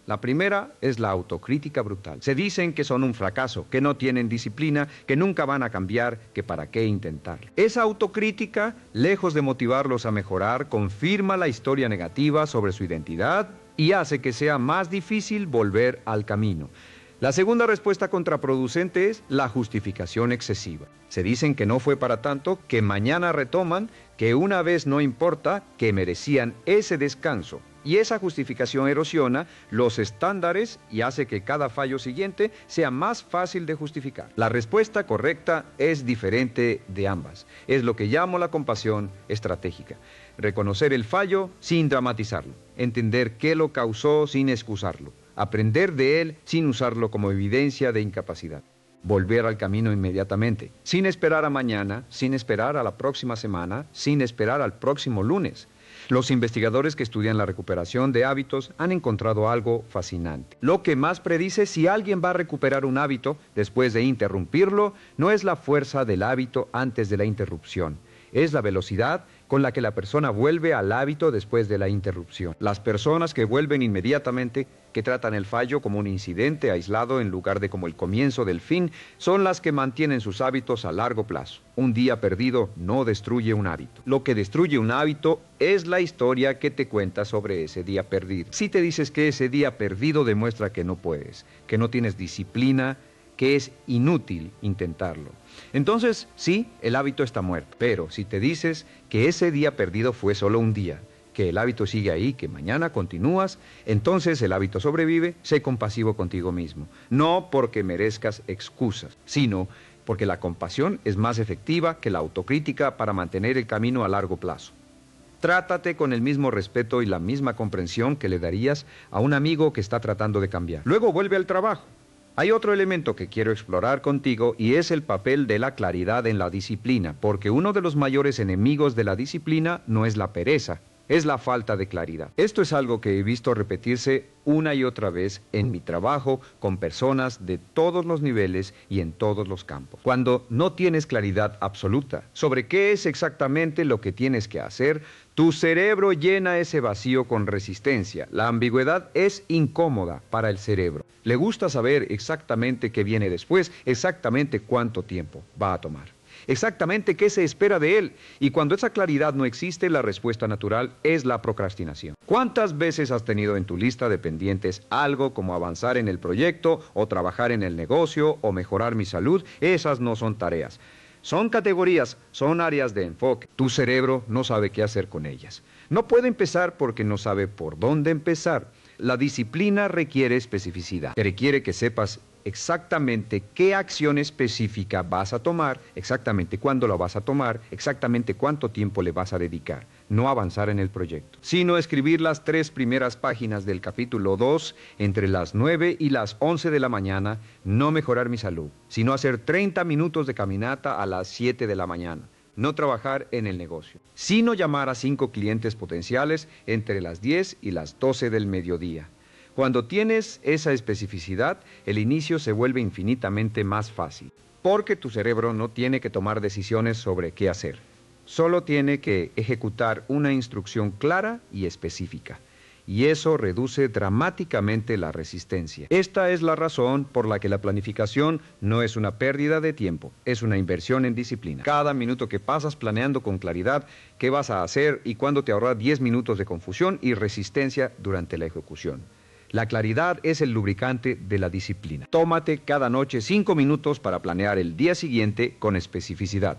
La primera es la autocrítica brutal. Se dicen que son un fracaso, que no tienen disciplina, que nunca van a cambiar, que para qué intentarlo. Esa autocrítica, lejos de motivarlos a mejorar, confirma la historia negativa sobre su identidad y hace que sea más difícil volver al camino. La segunda respuesta contraproducente es la justificación excesiva. Se dicen que no fue para tanto, que mañana retoman, que una vez no importa, que merecían ese descanso. Y esa justificación erosiona los estándares y hace que cada fallo siguiente sea más fácil de justificar. La respuesta correcta es diferente de ambas. Es lo que llamo la compasión estratégica. Reconocer el fallo sin dramatizarlo. Entender qué lo causó sin excusarlo. Aprender de él sin usarlo como evidencia de incapacidad. Volver al camino inmediatamente, sin esperar a mañana, sin esperar a la próxima semana, sin esperar al próximo lunes. Los investigadores que estudian la recuperación de hábitos han encontrado algo fascinante. Lo que más predice si alguien va a recuperar un hábito después de interrumpirlo no es la fuerza del hábito antes de la interrupción, es la velocidad con la que la persona vuelve al hábito después de la interrupción. Las personas que vuelven inmediatamente, que tratan el fallo como un incidente aislado en lugar de como el comienzo del fin, son las que mantienen sus hábitos a largo plazo. Un día perdido no destruye un hábito. Lo que destruye un hábito es la historia que te cuenta sobre ese día perdido. Si te dices que ese día perdido demuestra que no puedes, que no tienes disciplina, que es inútil intentarlo. Entonces, sí, el hábito está muerto. Pero si te dices que ese día perdido fue solo un día, que el hábito sigue ahí, que mañana continúas, entonces el hábito sobrevive. Sé compasivo contigo mismo. No porque merezcas excusas, sino porque la compasión es más efectiva que la autocrítica para mantener el camino a largo plazo. Trátate con el mismo respeto y la misma comprensión que le darías a un amigo que está tratando de cambiar. Luego vuelve al trabajo. Hay otro elemento que quiero explorar contigo y es el papel de la claridad en la disciplina, porque uno de los mayores enemigos de la disciplina no es la pereza, es la falta de claridad. Esto es algo que he visto repetirse una y otra vez en mi trabajo con personas de todos los niveles y en todos los campos. Cuando no tienes claridad absoluta sobre qué es exactamente lo que tienes que hacer, tu cerebro llena ese vacío con resistencia. La ambigüedad es incómoda para el cerebro. Le gusta saber exactamente qué viene después, exactamente cuánto tiempo va a tomar, exactamente qué se espera de él. Y cuando esa claridad no existe, la respuesta natural es la procrastinación. ¿Cuántas veces has tenido en tu lista de pendientes algo como avanzar en el proyecto, o trabajar en el negocio, o mejorar mi salud? Esas no son tareas. Son categorías, son áreas de enfoque. Tu cerebro no sabe qué hacer con ellas. No puede empezar porque no sabe por dónde empezar. La disciplina requiere especificidad. Requiere que sepas exactamente qué acción específica vas a tomar, exactamente cuándo la vas a tomar, exactamente cuánto tiempo le vas a dedicar. No avanzar en el proyecto, sino escribir las 3 primeras páginas del capítulo 2 entre las 9 y las 11 de la mañana, no mejorar mi salud, sino hacer 30 minutos de caminata a las 7 de la mañana. No trabajar en el negocio, sino llamar a 5 clientes potenciales entre las 10 y las 12 del mediodía. Cuando tienes esa especificidad, el inicio se vuelve infinitamente más fácil, porque tu cerebro no tiene que tomar decisiones sobre qué hacer. Solo tiene que ejecutar una instrucción clara y específica. Y eso reduce dramáticamente la resistencia. Esta es la razón por la que la planificación no es una pérdida de tiempo, es una inversión en disciplina. Cada minuto que pasas planeando con claridad qué vas a hacer y cuándo te ahorra 10 minutos de confusión y resistencia durante la ejecución. La claridad es el lubricante de la disciplina. Tómate cada noche 5 minutos para planear el día siguiente con especificidad.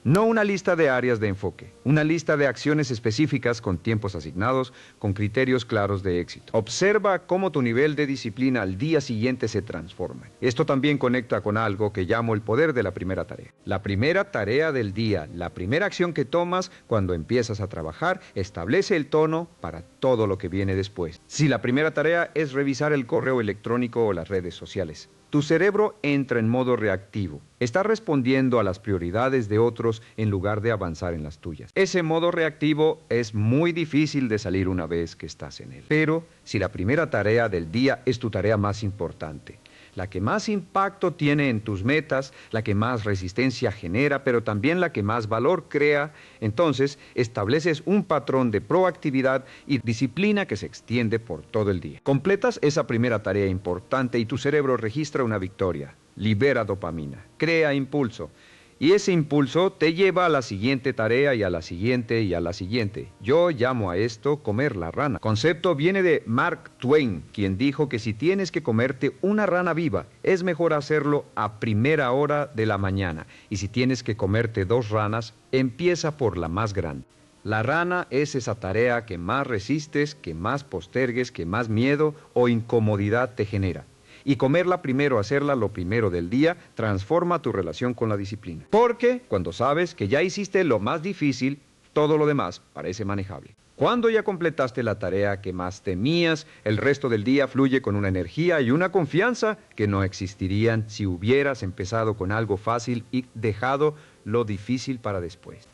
No una lista de áreas de enfoque, una lista de acciones específicas con tiempos asignados, con criterios claros de éxito. Observa cómo tu nivel de disciplina al día siguiente se transforma. Esto también conecta con algo que llamo el poder de la primera tarea. La primera tarea del día, la primera acción que tomas cuando empiezas a trabajar, establece el tono para todo lo que viene después. Si la primera tarea es revisar el correo electrónico o las redes sociales, tu cerebro entra en modo reactivo. Está respondiendo a las prioridades de otros en lugar de avanzar en las tuyas. Ese modo reactivo es muy difícil de salir una vez que estás en él. Pero si la primera tarea del día es tu tarea más importante, la que más impacto tiene en tus metas, la que más resistencia genera, pero también la que más valor crea. Entonces, estableces un patrón de proactividad y disciplina que se extiende por todo el día. Completas esa primera tarea importante y tu cerebro registra una victoria. Libera dopamina, crea impulso. Y ese impulso te lleva a la siguiente tarea y a la siguiente y a la siguiente. Yo llamo a esto comer la rana. Concepto viene de Mark Twain, quien dijo que si tienes que comerte una rana viva, es mejor hacerlo a primera hora de la mañana. Y si tienes que comerte 2 ranas, empieza por la más grande. La rana es esa tarea que más resistes, que más postergues, que más miedo o incomodidad te genera. Y comerla primero, hacerla lo primero del día, transforma tu relación con la disciplina. Porque cuando sabes que ya hiciste lo más difícil, todo lo demás parece manejable. Cuando ya completaste la tarea que más temías, el resto del día fluye con una energía y una confianza que no existirían si hubieras empezado con algo fácil y dejado lo difícil para después.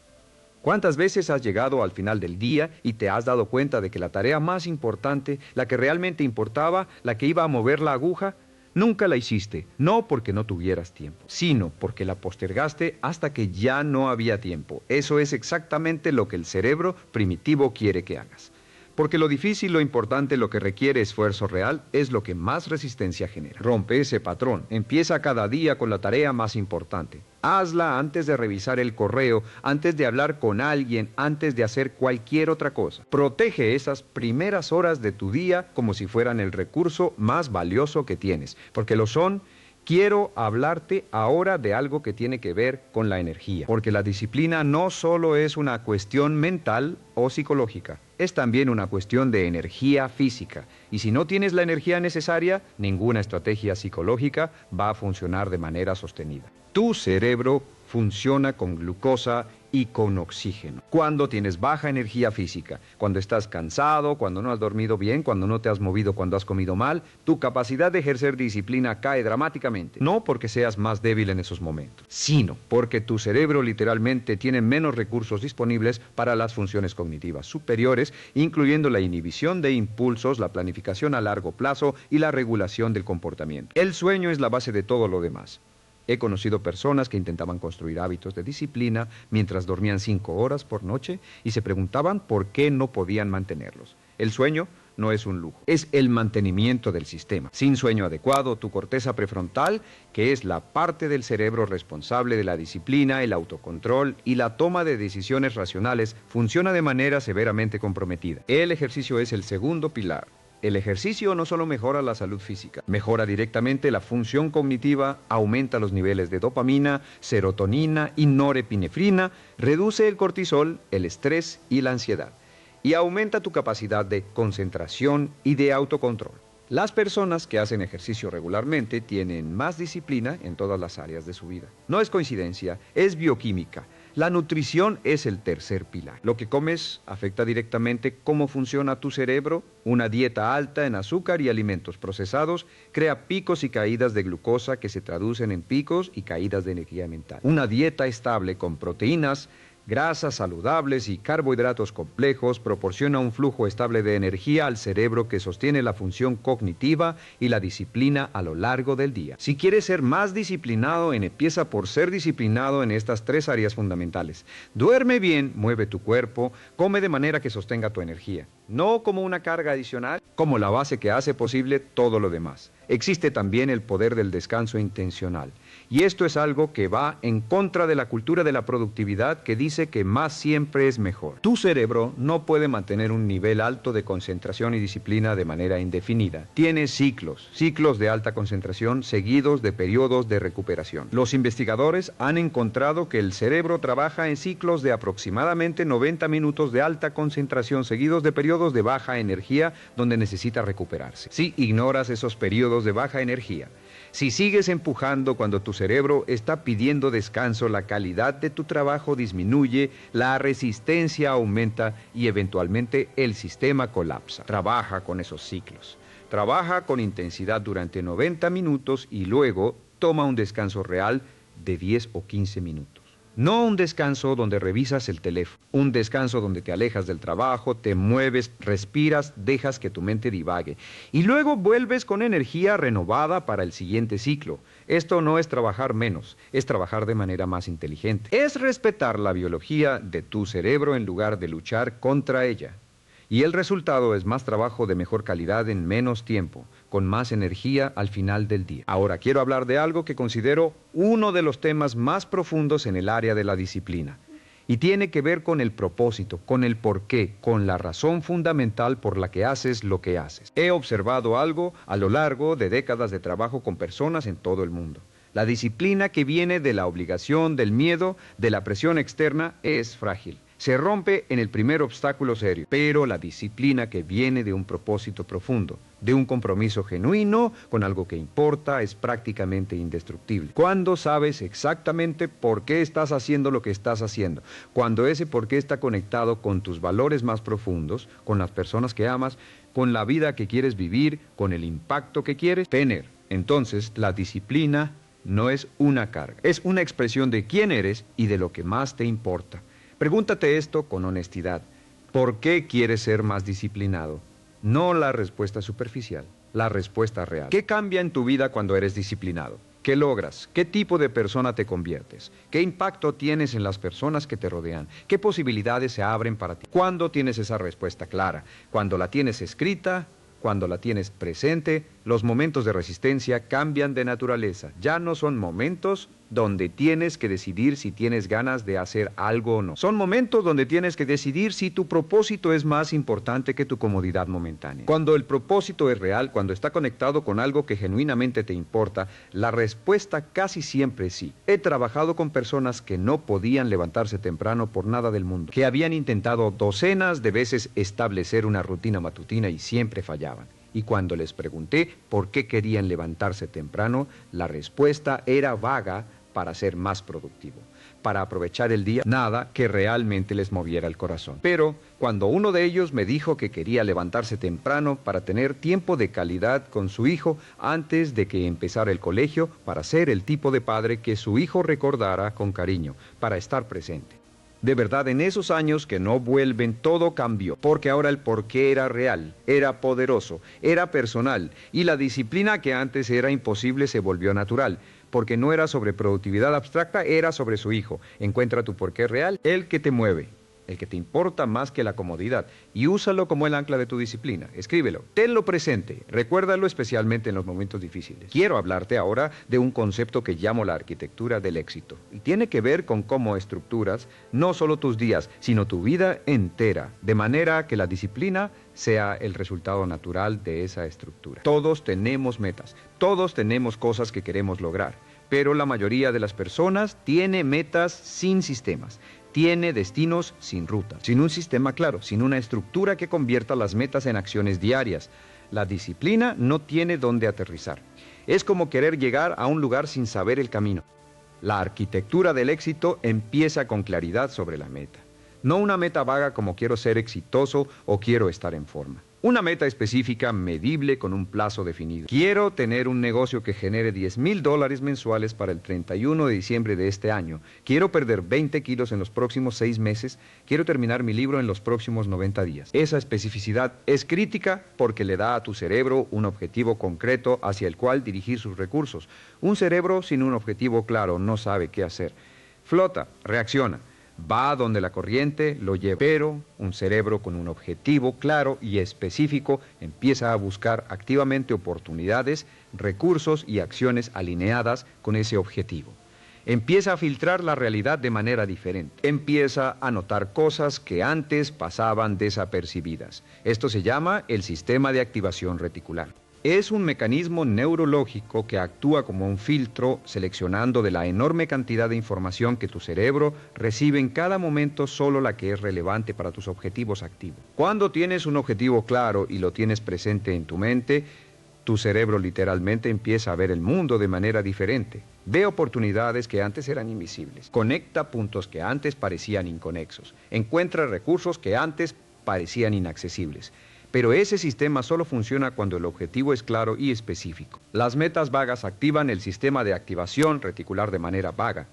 ¿Cuántas veces has llegado al final del día y te has dado cuenta de que la tarea más importante, la que realmente importaba, la que iba a mover la aguja, nunca la hiciste? No porque no tuvieras tiempo, sino porque la postergaste hasta que ya no había tiempo. Eso es exactamente lo que el cerebro primitivo quiere que hagas. Porque lo difícil, lo importante, lo que requiere esfuerzo real, es lo que más resistencia genera. Rompe ese patrón. Empieza cada día con la tarea más importante. Hazla antes de revisar el correo, antes de hablar con alguien, antes de hacer cualquier otra cosa. Protege esas primeras horas de tu día como si fueran el recurso más valioso que tienes, porque lo son. Quiero hablarte ahora de algo que tiene que ver con la energía, porque la disciplina no solo es una cuestión mental o psicológica, es también una cuestión de energía física. Y si no tienes la energía necesaria, ninguna estrategia psicológica va a funcionar de manera sostenida. Tu cerebro funciona con glucosa y con oxígeno. Cuando tienes baja energía física, cuando estás cansado, cuando no has dormido bien, cuando no te has movido, cuando has comido mal, tu capacidad de ejercer disciplina cae dramáticamente. No porque seas más débil en esos momentos, sino porque tu cerebro literalmente tiene menos recursos disponibles para las funciones cognitivas superiores, incluyendo la inhibición de impulsos, la planificación a largo plazo y la regulación del comportamiento. El sueño es la base de todo lo demás. He conocido personas que intentaban construir hábitos de disciplina mientras dormían 5 horas por noche y se preguntaban por qué no podían mantenerlos. El sueño no es un lujo, es el mantenimiento del sistema. Sin sueño adecuado, tu corteza prefrontal, que es la parte del cerebro responsable de la disciplina, el autocontrol y la toma de decisiones racionales, funciona de manera severamente comprometida. El ejercicio es el segundo pilar. El ejercicio no solo mejora la salud física, mejora directamente la función cognitiva, aumenta los niveles de dopamina, serotonina y norepinefrina, reduce el cortisol, el estrés y la ansiedad, y aumenta tu capacidad de concentración y de autocontrol. Las personas que hacen ejercicio regularmente tienen más disciplina en todas las áreas de su vida. No es coincidencia, es bioquímica. La nutrición es el tercer pilar. Lo que comes afecta directamente cómo funciona tu cerebro. Una dieta alta en azúcar y alimentos procesados crea picos y caídas de glucosa que se traducen en picos y caídas de energía mental. Una dieta estable con proteínas, grasas saludables y carbohidratos complejos proporciona un flujo estable de energía al cerebro que sostiene la función cognitiva y la disciplina a lo largo del día. Si quieres ser más disciplinado, empieza por ser disciplinado en estas 3 áreas fundamentales. Duerme bien, mueve tu cuerpo, come de manera que sostenga tu energía. No como una carga adicional, como la base que hace posible todo lo demás. Existe también el poder del descanso intencional. Y esto es algo que va en contra de la cultura de la productividad que dice que más siempre es mejor. Tu cerebro no puede mantener un nivel alto de concentración y disciplina de manera indefinida. Tiene ciclos de alta concentración seguidos de periodos de recuperación. Los investigadores han encontrado que el cerebro trabaja en ciclos de aproximadamente 90 minutos de alta concentración seguidos de periodos de baja energía donde necesita recuperarse. Si ignoras esos periodos de baja energía, si sigues empujando cuando tu cerebro está pidiendo descanso, la calidad de tu trabajo disminuye, la resistencia aumenta y eventualmente el sistema colapsa. Trabaja con esos ciclos. Trabaja con intensidad durante 90 minutos y luego toma un descanso real de 10 o 15 minutos. No un descanso donde revisas el teléfono, un descanso donde te alejas del trabajo, te mueves, respiras, dejas que tu mente divague y luego vuelves con energía renovada para el siguiente ciclo. Esto no es trabajar menos, es trabajar de manera más inteligente. Es respetar la biología de tu cerebro en lugar de luchar contra ella. Y el resultado es más trabajo de mejor calidad en menos tiempo, con más energía al final del día. Ahora quiero hablar de algo que considero uno de los temas más profundos en el área de la disciplina. Y tiene que ver con el propósito, con el porqué, con la razón fundamental por la que haces lo que haces. He observado algo a lo largo de décadas de trabajo con personas en todo el mundo. La disciplina que viene de la obligación, del miedo, de la presión externa, es frágil. Se rompe en el primer obstáculo serio, pero la disciplina que viene de un propósito profundo, de un compromiso genuino con algo que importa, es prácticamente indestructible. Cuando sabes exactamente por qué estás haciendo lo que estás haciendo, cuando ese por qué está conectado con tus valores más profundos, con las personas que amas, con la vida que quieres vivir, con el impacto que quieres tener, entonces la disciplina no es una carga, es una expresión de quién eres y de lo que más te importa. Pregúntate esto con honestidad. ¿Por qué quieres ser más disciplinado? No la respuesta superficial, la respuesta real. ¿Qué cambia en tu vida cuando eres disciplinado? ¿Qué logras? ¿Qué tipo de persona te conviertes? ¿Qué impacto tienes en las personas que te rodean? ¿Qué posibilidades se abren para ti? ¿Cuándo tienes esa respuesta clara? ¿Cuando la tienes escrita? Cuando la tienes presente, los momentos de resistencia cambian de naturaleza. Ya no son momentos donde tienes que decidir si tienes ganas de hacer algo o no. Son momentos donde tienes que decidir si tu propósito es más importante que tu comodidad momentánea. Cuando el propósito es real, cuando está conectado con algo que genuinamente te importa, la respuesta casi siempre es sí. He trabajado con personas que no podían levantarse temprano por nada del mundo, que habían intentado docenas de veces establecer una rutina matutina y siempre fallaban. Y cuando les pregunté por qué querían levantarse temprano, la respuesta era vaga para ser más productivo, para aprovechar el día, nada que realmente les moviera el corazón. Pero cuando uno de ellos me dijo que quería levantarse temprano para tener tiempo de calidad con su hijo antes de que empezara el colegio, para ser el tipo de padre que su hijo recordara con cariño, para estar presente. De verdad, en esos años que no vuelven, todo cambió, porque ahora el porqué era real, era poderoso, era personal, y la disciplina que antes era imposible se volvió natural, porque no era sobre productividad abstracta, era sobre su hijo. Encuentra tu porqué real, el que te mueve, el que te importa más que la comodidad, y úsalo como el ancla de tu disciplina. Escríbelo, tenlo presente, recuérdalo especialmente en los momentos difíciles. Quiero hablarte ahora de un concepto que llamo la arquitectura del éxito, y tiene que ver con cómo estructuras no solo tus días, sino tu vida entera, de manera que la disciplina sea el resultado natural de esa estructura. Todos tenemos metas, todos tenemos cosas que queremos lograr, pero la mayoría de las personas tiene metas sin sistemas. Tiene destinos sin ruta, sin un sistema claro, sin una estructura que convierta las metas en acciones diarias. La disciplina no tiene dónde aterrizar. Es como querer llegar a un lugar sin saber el camino. La arquitectura del éxito empieza con claridad sobre la meta. No una meta vaga como quiero ser exitoso o quiero estar en forma. Una meta específica, medible, con un plazo definido. Quiero tener un negocio que genere $10,000 mensuales para el 31 de diciembre de este año. Quiero perder 20 kilos en los próximos 6 meses. Quiero terminar mi libro en los próximos 90 días. Esa especificidad es crítica porque le da a tu cerebro un objetivo concreto hacia el cual dirigir sus recursos. Un cerebro sin un objetivo claro no sabe qué hacer. Flota, reacciona. Va donde la corriente lo lleva, pero un cerebro con un objetivo claro y específico empieza a buscar activamente oportunidades, recursos y acciones alineadas con ese objetivo. Empieza a filtrar la realidad de manera diferente. Empieza a notar cosas que antes pasaban desapercibidas. Esto se llama el sistema de activación reticular. Es un mecanismo neurológico que actúa como un filtro seleccionando de la enorme cantidad de información que tu cerebro recibe en cada momento solo la que es relevante para tus objetivos activos. Cuando tienes un objetivo claro y lo tienes presente en tu mente, tu cerebro literalmente empieza a ver el mundo de manera diferente. Ve oportunidades que antes eran invisibles. Conecta puntos que antes parecían inconexos. Encuentra recursos que antes parecían inaccesibles. Pero ese sistema solo funciona cuando el objetivo es claro y específico. Las metas vagas activan el sistema de activación reticular de manera vaga.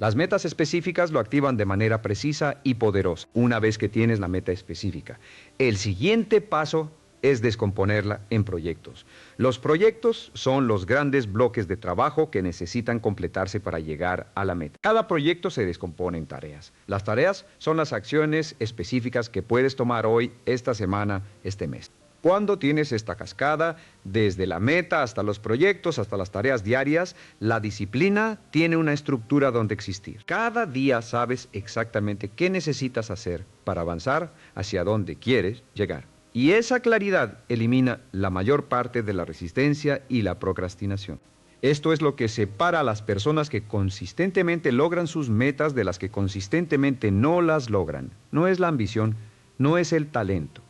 Las metas específicas lo activan de manera precisa y poderosa, una vez que tienes la meta específica. El siguiente paso es descomponerla en proyectos. Los proyectos son los grandes bloques de trabajo que necesitan completarse para llegar a la meta. Cada proyecto se descompone en tareas. Las tareas son las acciones específicas que puedes tomar hoy, esta semana, este mes. Cuando tienes esta cascada, desde la meta hasta los proyectos, hasta las tareas diarias, la disciplina tiene una estructura donde existir. Cada día sabes exactamente qué necesitas hacer para avanzar hacia donde quieres llegar. Y esa claridad elimina la mayor parte de la resistencia y la procrastinación. Esto es lo que separa a las personas que consistentemente logran sus metas de las que consistentemente no las logran. No es la ambición, no es el talento.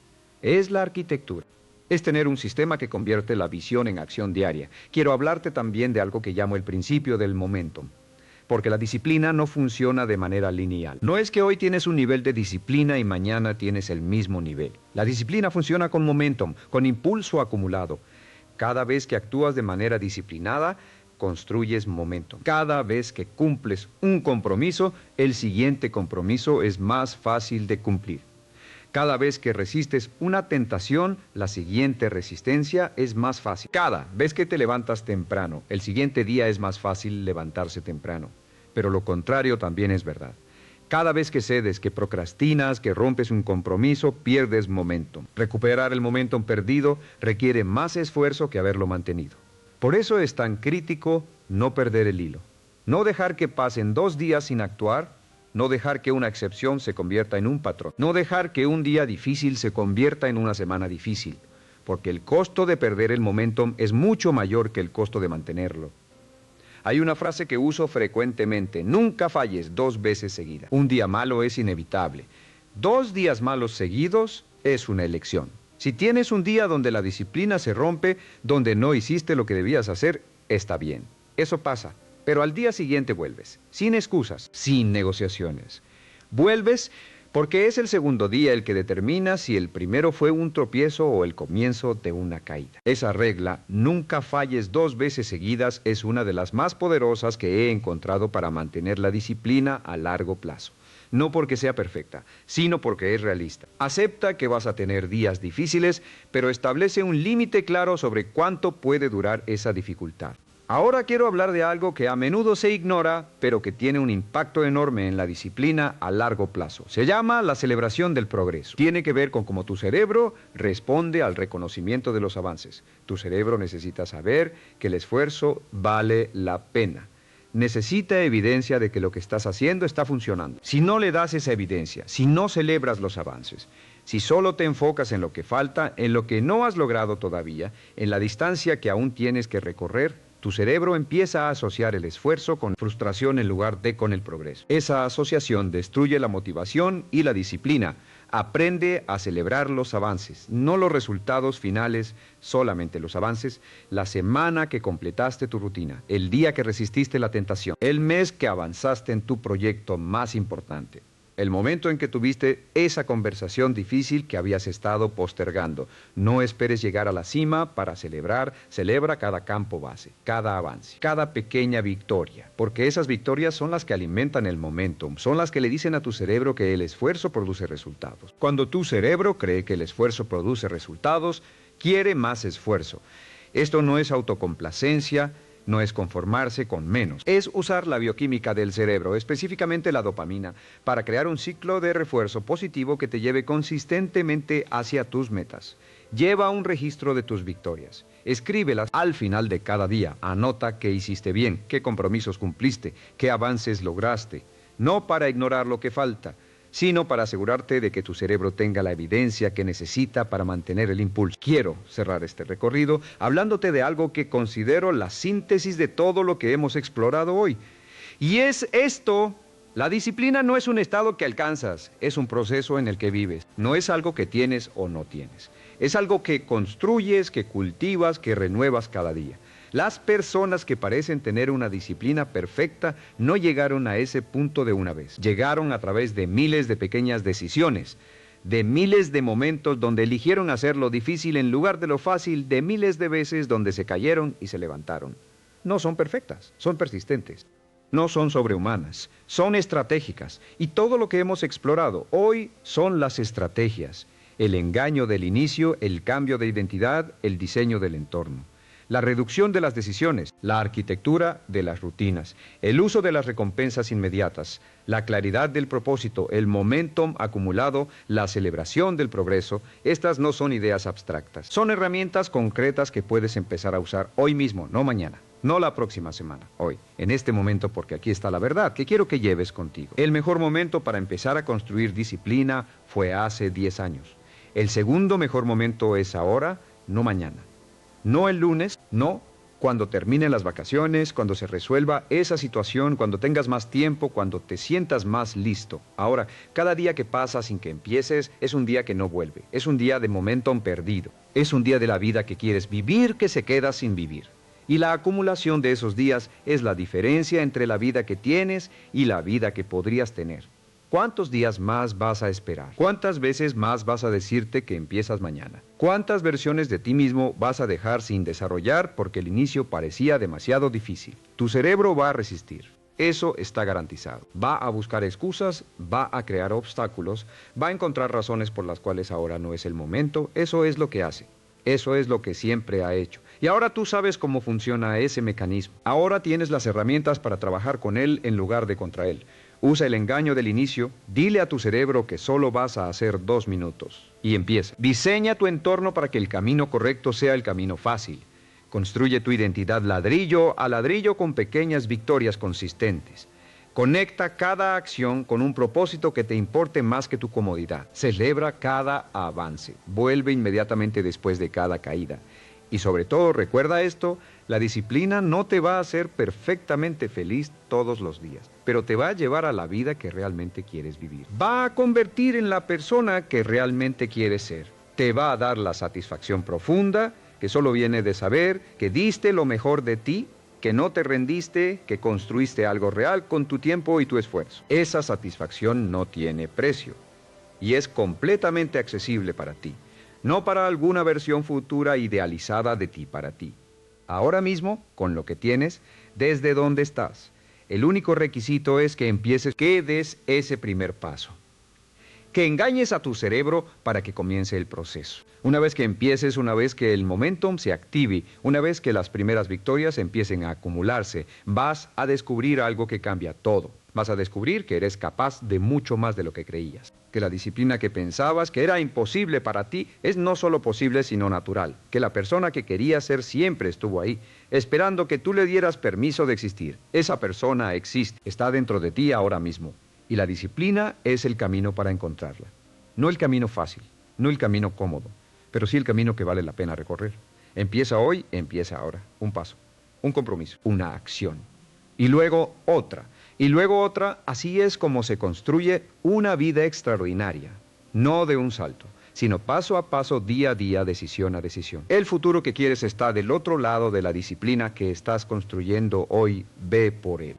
Es la arquitectura. Es tener un sistema que convierte la visión en acción diaria. Quiero hablarte también de algo que llamo el principio del momentum, porque la disciplina no funciona de manera lineal. No es que hoy tienes un nivel de disciplina y mañana tienes el mismo nivel. La disciplina funciona con momentum, con impulso acumulado. Cada vez que actúas de manera disciplinada, construyes momentum. Cada vez que cumples un compromiso, el siguiente compromiso es más fácil de cumplir. Cada vez que resistes una tentación, la siguiente resistencia es más fácil. Cada vez que te levantas temprano, el siguiente día es más fácil levantarse temprano. Pero lo contrario también es verdad. Cada vez que cedes, que procrastinas, que rompes un compromiso, pierdes momentum. Recuperar el momentum perdido requiere más esfuerzo que haberlo mantenido. Por eso es tan crítico no perder el hilo. No dejar que pasen 2 días sin actuar. No dejar que una excepción se convierta en un patrón. No dejar que un día difícil se convierta en una semana difícil. Porque el costo de perder el momentum es mucho mayor que el costo de mantenerlo. Hay una frase que uso frecuentemente: nunca falles 2 veces seguidas. Un día malo es inevitable. 2 días malos seguidos es una elección. Si tienes un día donde la disciplina se rompe, donde no hiciste lo que debías hacer, está bien. Eso pasa. Pero al día siguiente vuelves, sin excusas, sin negociaciones. Vuelves porque es el segundo día el que determina si el primero fue un tropiezo o el comienzo de una caída. Esa regla, nunca falles 2 veces seguidas, es una de las más poderosas que he encontrado para mantener la disciplina a largo plazo. No porque sea perfecta, sino porque es realista. Acepta que vas a tener días difíciles, pero establece un límite claro sobre cuánto puede durar esa dificultad. Ahora quiero hablar de algo que a menudo se ignora, pero que tiene un impacto enorme en la disciplina a largo plazo. Se llama la celebración del progreso. Tiene que ver con cómo tu cerebro responde al reconocimiento de los avances. Tu cerebro necesita saber que el esfuerzo vale la pena. Necesita evidencia de que lo que estás haciendo está funcionando. Si no le das esa evidencia, si no celebras los avances, si solo te enfocas en lo que falta, en lo que no has logrado todavía, en la distancia que aún tienes que recorrer, tu cerebro empieza a asociar el esfuerzo con frustración en lugar de con el progreso. Esa asociación destruye la motivación y la disciplina. Aprende a celebrar los avances, no los resultados finales, solamente los avances. La semana que completaste tu rutina, el día que resististe la tentación, el mes que avanzaste en tu proyecto más importante. El momento en que tuviste esa conversación difícil que habías estado postergando. No esperes llegar a la cima para celebrar. Celebra cada campo base, cada avance, cada pequeña victoria. Porque esas victorias son las que alimentan el momentum, son las que le dicen a tu cerebro que el esfuerzo produce resultados. Cuando tu cerebro cree que el esfuerzo produce resultados, quiere más esfuerzo. Esto no es autocomplacencia. No es conformarse con menos, es usar la bioquímica del cerebro, específicamente la dopamina, para crear un ciclo de refuerzo positivo que te lleve consistentemente hacia tus metas. Lleva un registro de tus victorias, escríbelas al final de cada día, anota qué hiciste bien, qué compromisos cumpliste, qué avances lograste, no para ignorar lo que falta, sino para asegurarte de que tu cerebro tenga la evidencia que necesita para mantener el impulso. Quiero cerrar este recorrido hablándote de algo que considero la síntesis de todo lo que hemos explorado hoy. Y es esto: la disciplina no es un estado que alcanzas, es un proceso en el que vives. No es algo que tienes o no tienes. Es algo que construyes, que cultivas, que renuevas cada día. Las personas que parecen tener una disciplina perfecta no llegaron a ese punto de una vez. Llegaron a través de miles de pequeñas decisiones, de miles de momentos donde eligieron hacer lo difícil en lugar de lo fácil, de miles de veces donde se cayeron y se levantaron. No son perfectas, son persistentes. no son sobrehumanas, son estratégicas. Y todo lo que hemos explorado hoy son las estrategias. El engaño del inicio, el cambio de identidad, el diseño del entorno. La reducción de las decisiones, la arquitectura de las rutinas, el uso de las recompensas inmediatas, la claridad del propósito, el momentum acumulado, la celebración del progreso. Estas no son ideas abstractas. Son herramientas concretas que puedes empezar a usar hoy mismo, no mañana. No la próxima semana, hoy, en este momento, porque aquí está la verdad que quiero que lleves contigo. El mejor momento para empezar a construir disciplina fue hace 10 años. El segundo mejor momento es ahora, no mañana. No el lunes, no cuando terminen las vacaciones, cuando se resuelva esa situación, cuando tengas más tiempo, cuando te sientas más listo. Ahora, cada día que pasa sin que empieces es un día que no vuelve, es un día de momentum perdido, es un día de la vida que quieres vivir que se queda sin vivir. Y la acumulación de esos días es la diferencia entre la vida que tienes y la vida que podrías tener. ¿Cuántos días más vas a esperar? ¿Cuántas veces más vas a decirte que empiezas mañana? ¿Cuántas versiones de ti mismo vas a dejar sin desarrollar porque el inicio parecía demasiado difícil? Tu cerebro va a resistir. Eso está garantizado. Va a buscar excusas, va a crear obstáculos, va a encontrar razones por las cuales ahora no es el momento. Eso es lo que hace. Eso es lo que siempre ha hecho. Y ahora tú sabes cómo funciona ese mecanismo. Ahora tienes las herramientas para trabajar con él en lugar de contra él. Usa el engaño del inicio, dile a tu cerebro que solo vas a hacer 2 minutos. Y empieza. Diseña tu entorno para que el camino correcto sea el camino fácil. Construye tu identidad ladrillo a ladrillo con pequeñas victorias consistentes. Conecta cada acción con un propósito que te importe más que tu comodidad. Celebra cada avance. Vuelve inmediatamente después de cada caída. Y sobre todo, recuerda esto, la disciplina no te va a hacer perfectamente feliz todos los días, pero te va a llevar a la vida que realmente quieres vivir. Va a convertir en la persona que realmente quieres ser. Te va a dar la satisfacción profunda, que solo viene de saber que diste lo mejor de ti, que no te rendiste, que construiste algo real con tu tiempo y tu esfuerzo. Esa satisfacción no tiene precio y es completamente accesible para ti. No para alguna versión futura idealizada de ti para ti. Ahora mismo, con lo que tienes, desde donde estás. El único requisito es que empieces, que des ese primer paso. Que engañes a tu cerebro para que comience el proceso. Una vez que empieces, una vez que el momentum se active, una vez que las primeras victorias empiecen a acumularse, vas a descubrir algo que cambia todo. Vas a descubrir que eres capaz de mucho más de lo que creías. Que la disciplina que pensabas que era imposible para ti es no solo posible, sino natural. Que la persona que querías ser siempre estuvo ahí, esperando que tú le dieras permiso de existir. Esa persona existe, está dentro de ti ahora mismo. Y la disciplina es el camino para encontrarla. No el camino fácil, no el camino cómodo, pero sí el camino que vale la pena recorrer. Empieza hoy, empieza ahora. Un paso, un compromiso, una acción. Y luego otra. Y luego otra. Así es como se construye una vida extraordinaria. No de un salto, sino paso a paso, día a día, decisión a decisión. El futuro que quieres está del otro lado de la disciplina que estás construyendo hoy. Ve por él.